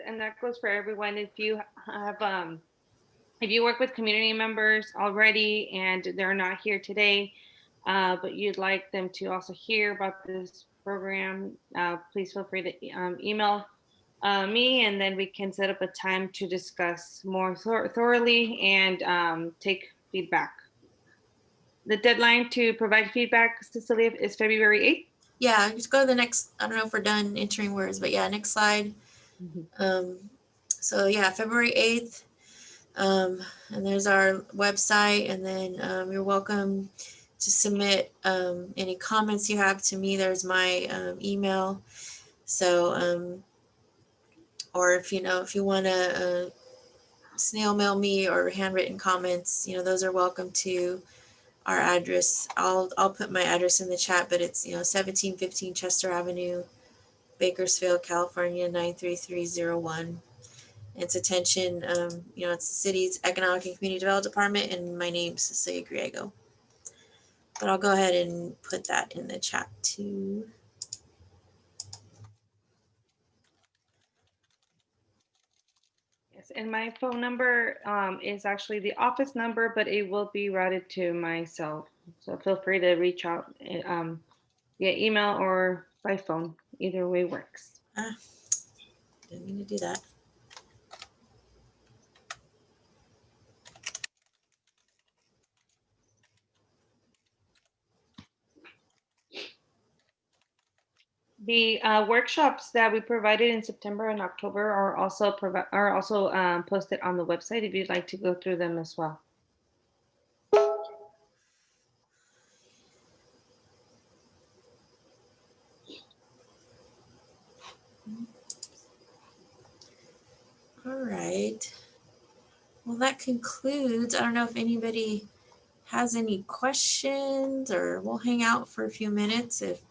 [SPEAKER 2] and that goes for everyone. If you have, if you work with community members already and they're not here today, but you'd like them to also hear about this program, please feel free to email me, and then we can set up a time to discuss more thoroughly and take feedback. The deadline to provide feedback, Cecelia, is February 8th.
[SPEAKER 1] Yeah, just go to the next, I don't know if we're done entering words, but yeah, next slide. So yeah, February 8th. And there's our website, and then you're welcome to submit any comments you have to me. There's my email. So, or if you want to snail mail me or handwritten comments, those are welcome to our address. I'll put my address in the chat, but it's 1715 Chester Avenue, Bakersfield, California 93301. It's attention, it's the city's Economic and Community Development Department, and my name's Cecelia Griego. But I'll go ahead and put that in the chat too.
[SPEAKER 2] Yes, and my phone number is actually the office number, but it will be routed to my cell. So feel free to reach out via email or by phone. Either way works.
[SPEAKER 1] Didn't mean to do that.
[SPEAKER 2] The workshops that we provided in September and October are also posted on the website if you'd like to go through them as well.
[SPEAKER 1] All right. Well, that concludes. I don't know if anybody has any questions, or we'll hang out for a few minutes if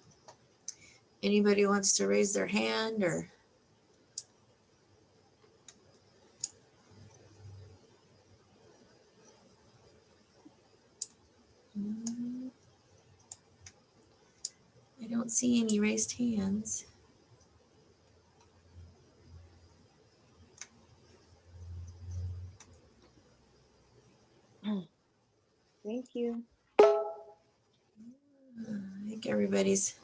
[SPEAKER 1] anybody wants to raise their hand or. I don't see any raised hands.
[SPEAKER 2] Thank you.
[SPEAKER 1] I think everybody's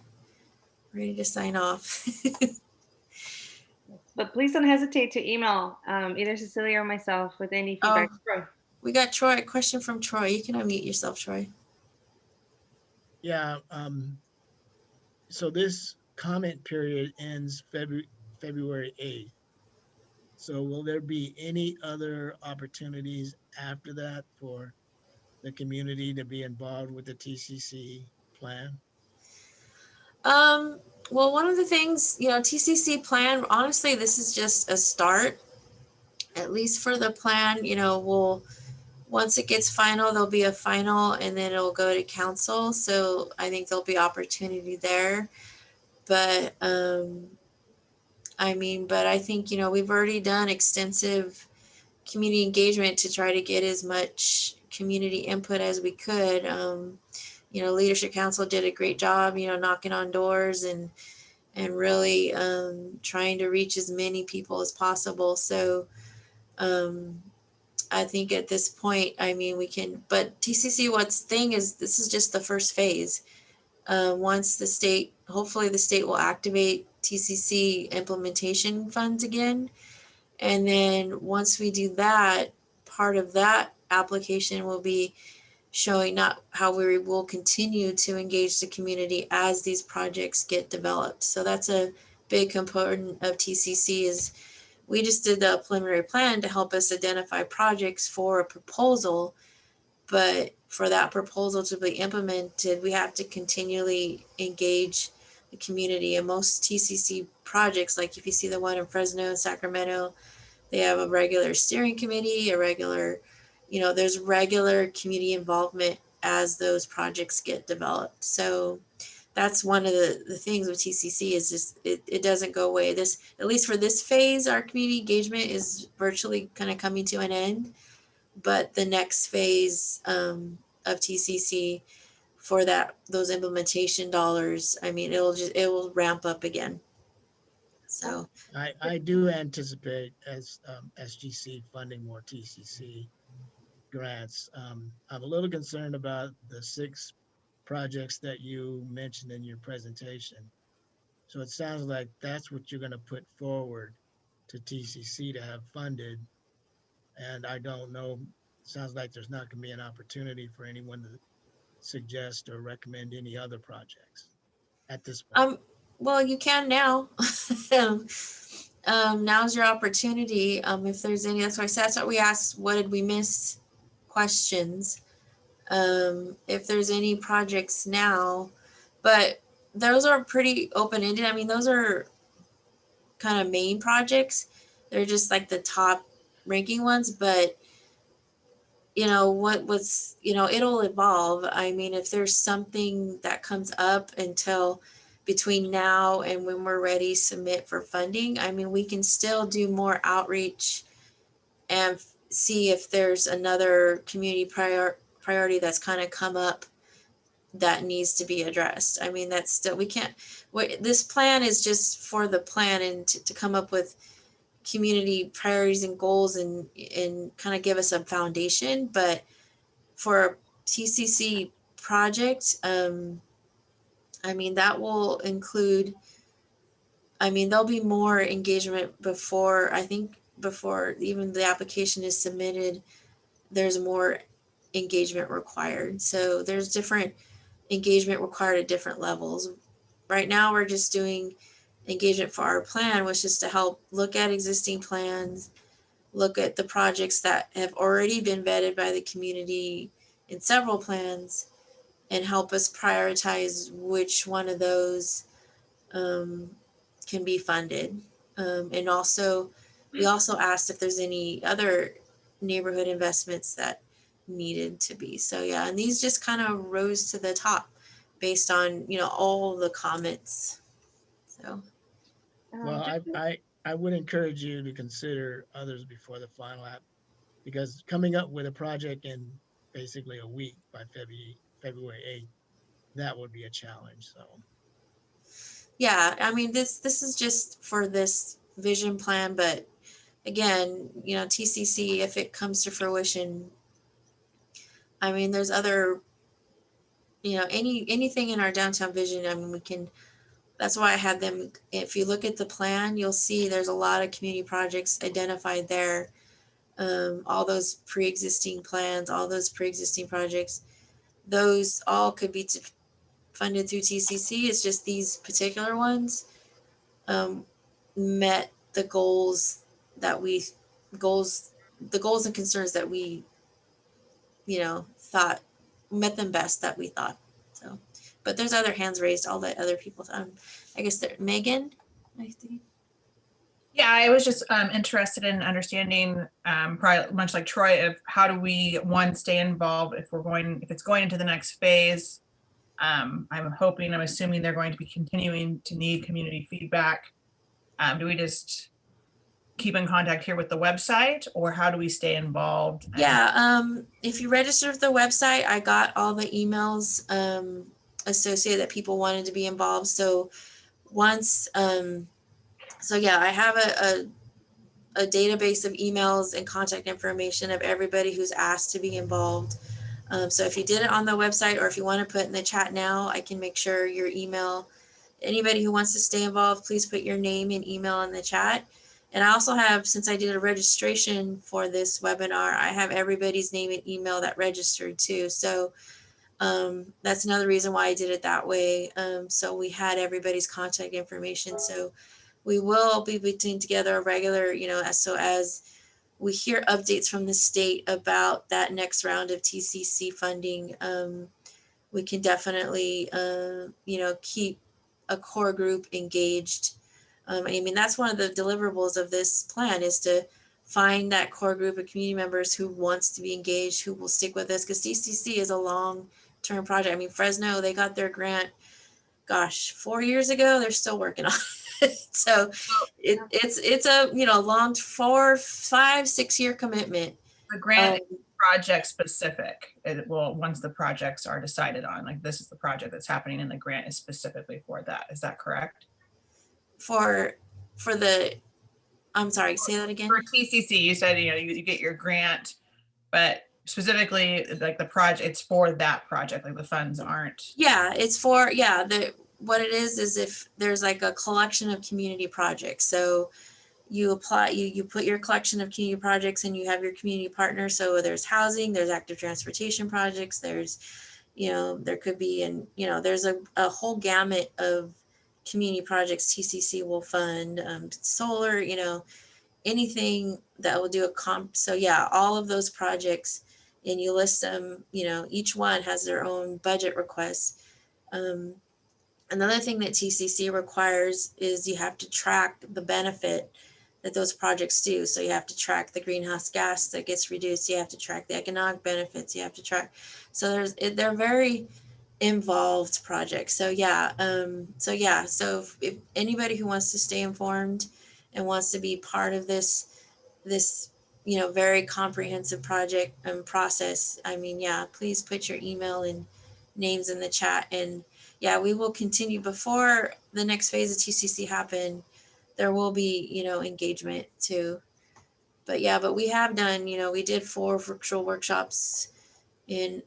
[SPEAKER 1] ready to sign off.
[SPEAKER 2] But please don't hesitate to email either Cecelia or myself with any feedback.
[SPEAKER 1] Oh, we got Troy, a question from Troy. You can unmute yourself, Troy.
[SPEAKER 6] Yeah, so this comment period ends February 8th. So will there be any other opportunities after that for the community to be involved with the TCC plan?
[SPEAKER 1] Well, one of the things, TCC plan, honestly, this is just a start, at least for the plan. Once it gets final, there'll be a final, and then it'll go to council. So I think there'll be opportunity there. But, I think, we've already done extensive community engagement to try to get as much community input as we could. Leadership Council did a great job, knocking on doors and really trying to reach as many people as possible. So I think at this point, we can, but TCC, what's thing is this is just the first phase. Once the state, hopefully the state will activate TCC implementation funds again. And then once we do that, part of that application will be showing not how we will continue to engage the community as these projects get developed. So that's a big component of TCC. Is we just did the preliminary plan to help us identify projects for a proposal, but for that proposal to be implemented, we have to continually engage the community. And most TCC projects, like if you see the one in Fresno and Sacramento, they have a regular steering committee, there's regular community involvement as those projects get developed. So that's one of the things with TCC is just, it doesn't go away. This, at least for this phase, our community engagement is virtually kind of coming to an end. But the next phase of TCC for those implementation dollars, it will ramp up again. So,
[SPEAKER 6] I do anticipate as SGC funding more TCC grants. I'm a little concerned about the 6 projects that you mentioned in your presentation. So it sounds like that's what you're going to put forward to TCC to have funded. And I don't know, sounds like there's not going to be an opportunity for anyone to suggest or recommend any other projects at this point.
[SPEAKER 1] well, you can now. Now's your opportunity. If there's any, that's why that's what we asked. What did we miss? Questions. If there's any projects now, but those are pretty open-ended. I mean, those are kind of main projects. They're just like the top ranking ones, but it'll evolve. I mean, if there's something that comes up until between now and when we're ready to submit for funding, I mean, we can still do more outreach and see if there's another community priority that's kind of come up that needs to be addressed. I mean, that's still, this plan is just for the plan and to come up with community priorities and goals and kind of give us a foundation. But for a TCC project, I mean, that will include, I mean, there'll be more engagement before even the application is submitted, there's more engagement required. So there's different engagement required at different levels. Right now, we're just doing engagement for our plan, which is to help look at existing plans, look at the projects that have already been vetted by the community in several plans, and help us prioritize which one of those can be funded. And also, we also asked if there's any other neighborhood investments that needed to be. So yeah, and these just kind of rose to the top based on, all the comments. So.
[SPEAKER 6] Well, I would encourage you to consider others before the final app, because coming up with a project in basically a week by February 8th, that would be a challenge. So.
[SPEAKER 1] Yeah, I mean, this is just for this vision plan, but again, TCC, if it comes to fruition, I mean, there's other, anything in our downtown vision. I mean, that's why I had them. If you look at the plan, you'll see there's a lot of community projects identified there. All those pre-existing plans, all those pre-existing projects, those all could be funded through TCC. It's just these particular ones met the goals and concerns that we, thought met them best that we thought. So, but there's other hands raised, all the other people. I guess Megan, I think.
[SPEAKER 9] Yeah, I was just interested in understanding, probably much like Troy, of how do we, one, stay involved if it's going into the next phase. I'm assuming they're going to be continuing to need community feedback. Do we just keep in contact here with the website, or how do we stay involved?
[SPEAKER 1] Yeah, if you register with the website, I got all the emails associated that people wanted to be involved. So once, I have a database of emails and contact information of everybody who's asked to be involved. So if you did it on the website, or if you want to put in the chat now, I can make sure your email, anybody who wants to stay involved, please put your name and email in the chat. And I also have, since I did a registration for this webinar, I have everybody's name and email that registered too. So that's another reason why I did it that way. So we had everybody's contact information. So we will be putting together a regular, so as we hear updates from the state about that next round of TCC funding, we can definitely, keep a core group engaged. I mean, that's one of the deliverables of this plan, is to find that core group of community members who wants to be engaged, who will stick with us, because TCC is a long-term project. I mean, Fresno, they got their grant, 4 years ago. They're still working on it. So it's a, long 4, 5, 6 year commitment.
[SPEAKER 9] The grant is project specific. It will, once the projects are decided on, like this is the project that's happening and the grant is specifically for that. Is that correct?
[SPEAKER 1] For for the, I'm sorry, say that again.
[SPEAKER 9] For TCC, you said, you get your grant, but specifically like the project, it's for that project, like the funds aren't.
[SPEAKER 1] Yeah, it's for, what it is if there's like a collection of community projects. So you apply, you put your collection of community projects and you have your community partners. So there's housing, there's active transportation projects, there's, there could be, and, there's a whole gamut of community projects TCC will fund, solar, anything that will do a comp. So yeah, all of those projects, and you list them, each one has their own budget requests. Another thing that TCC requires is you have to track the benefit that those projects do. So you have to track the greenhouse gas that gets reduced. You have to track the economic benefits. You have to track. So they're very involved projects. So yeah. So if anybody who wants to stay informed and wants to be part of this very comprehensive project and process, please put your email and names in the chat. And yeah, we will continue before the next phase of TCC happen. There will be, engagement too. But we have done, we did 4 virtual workshops in,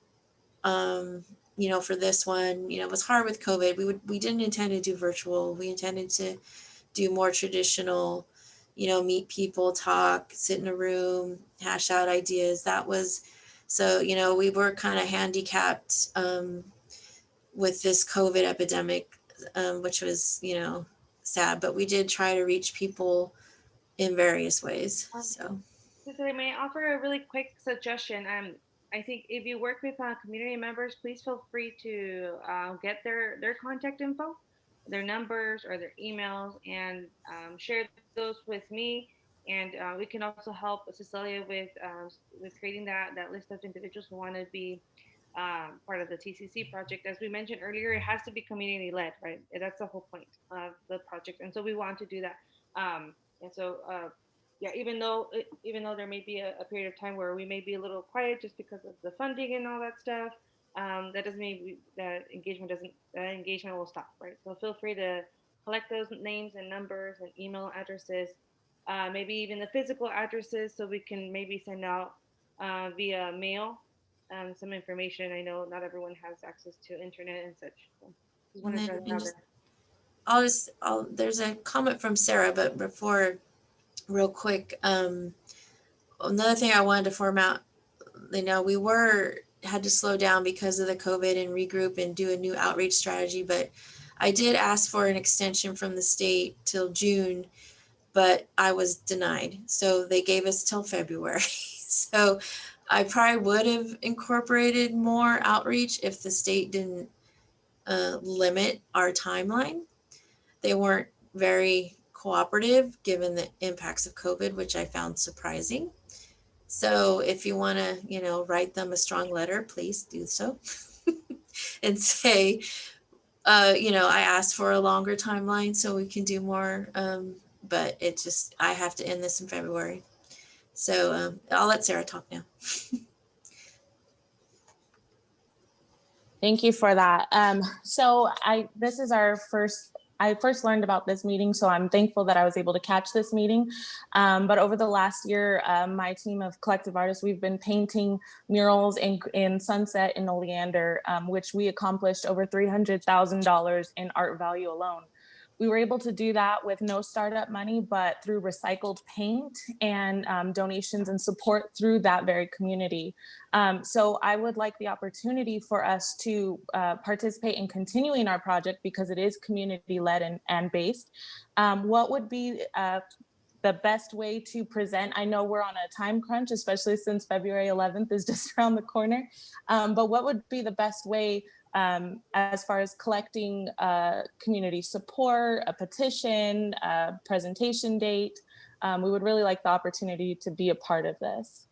[SPEAKER 1] for this one. It was hard with COVID. We didn't intend to do virtual. We intended to do more traditional, meet people, talk, sit in a room, hash out ideas. That was, so, we were kind of handicapped with this COVID epidemic, which was, sad, but we did try to reach people in various ways. So
[SPEAKER 2] may I offer a really quick suggestion? I think if you work with community members, please feel free to get their contact info, their numbers or their emails, and share those with me. And we can also help Cecelia with creating that list of individuals who want to be part of the TCC project. As we mentioned earlier, it has to be community led, right? That's the whole point of the project, and so we want to do that. And so, even though there may be a period of time where we may be a little quiet just because of the funding and all that stuff, that doesn't mean that engagement will stop, right? So feel free to collect those names and numbers and email addresses, maybe even the physical addresses, so we can maybe send out via mail some information. I know not everyone has access to internet and such. So just want to throw that out there.
[SPEAKER 1] There's a comment from Sarah, but before, real quick, another thing I wanted to form out, we had to slow down because of the COVID and regroup and do a new outreach strategy, but I did ask for an extension from the state till June, but I was denied. So they gave us till February. So I probably would have incorporated more outreach if the state didn't limit our timeline. They weren't very cooperative given the impacts of COVID, which I found surprising. So if you want to, write them a strong letter, please do so and say, I asked for a longer timeline so we can do more. But I have to end this in February. So I'll let Sarah talk now.
[SPEAKER 7] Thank you for that. I first learned about this meeting, so I'm thankful that I was able to catch this meeting. But over the last year, my team of collective artists, we've been painting murals in Sunset in Oleander, which we accomplished over $300,000 in art value alone. We were able to do that with no startup money, but through recycled paint and donations and support through that very community. So I would like the opportunity for us to participate in continuing our project because it is community-led and based. What would be the best way to present? I know we're on a time crunch, especially since February 11th is just around the corner, but what would be the best way as far as collecting community support, a petition, a presentation date? We would really like the opportunity to be a part of this.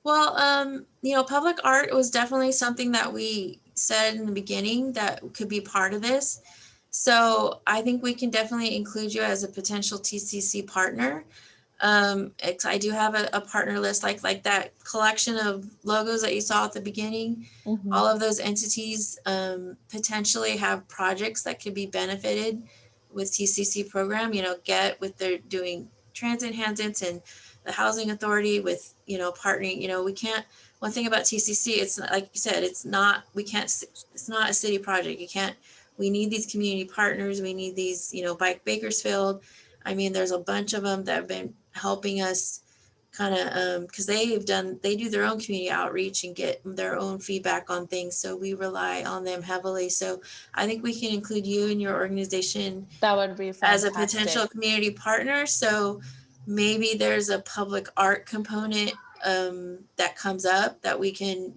[SPEAKER 1] Well, public art was definitely something that we said in the beginning that could be part of this. So I think we can definitely include you as a potential TCC partner. I do have a partner list, like that collection of logos that you saw at the beginning. Mm-hmm. All of those entities potentially have projects that could be benefited with TCC program, get with their doing transit enhancements and the housing authority with, partnering, we can't, one thing about TCC, it's not, like you said, it's not a city project. We need these community partners. We need these, Bike Bakersfield. I mean, there's a bunch of them that have been helping us kind of, because they do their own community outreach and get their own feedback on things. So we rely on them heavily. So I think we can include you and your organization
[SPEAKER 7] That would be
[SPEAKER 1] as a
[SPEAKER 7] fantastic.
[SPEAKER 1] potential community partner. So maybe there's a public art component that comes up that we can,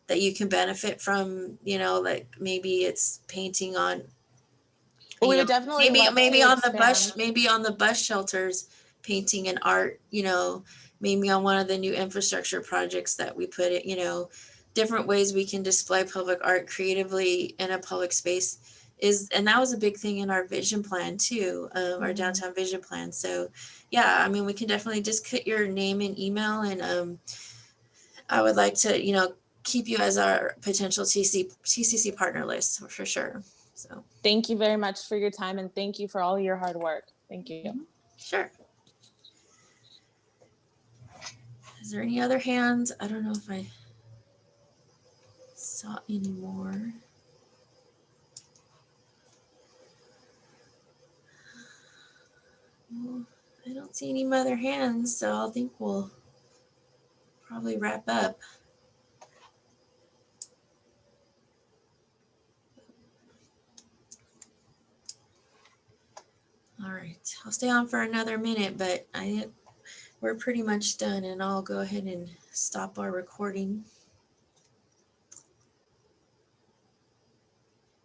[SPEAKER 1] that you can benefit from, like maybe it's painting on,
[SPEAKER 7] We would definitely love
[SPEAKER 1] maybe
[SPEAKER 7] to
[SPEAKER 1] on the bus,
[SPEAKER 7] expand.
[SPEAKER 1] maybe on the bus shelters, painting and art, maybe on one of the new infrastructure projects that we put it, different ways we can display public art creatively in a public space and that was a big thing in our vision plan too, our downtown vision plan. So yeah, I mean, we can definitely just put your name and email, and I would like to, keep you as our potential TCC partner list for sure. So
[SPEAKER 7] Thank you very much for your time, and thank you for all your hard work. Thank you.
[SPEAKER 1] Sure. Is there any other hands? I don't know if I saw any more. Well, I don't see any other hands, so I think we'll probably wrap up. All right, I'll stay on for another minute, but we're pretty much done, and I'll go ahead and stop our recording.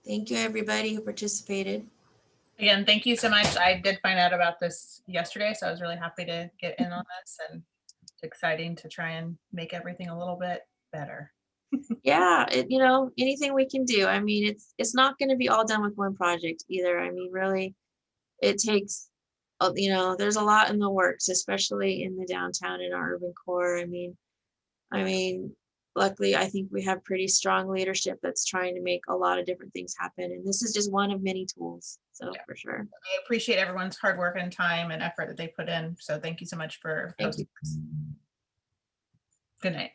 [SPEAKER 1] Thank you, everybody who participated.
[SPEAKER 9] Again, thank you so much. I did find out about this yesterday, so I was really happy to get in on this, and it's exciting to try and make everything a little bit better.
[SPEAKER 1] Yeah, anything we can do. I mean, it's not going to be all done with one project either. I mean, really, it takes, there's a lot in the works, especially in the downtown and our urban core. I mean, luckily, I think we have pretty strong leadership that's trying to make a lot of different things happen. And this is just one of many tools. So yeah, for sure.
[SPEAKER 9] I appreciate everyone's hard work and time and effort that they put in. So thank you so much for hosting this. Good night.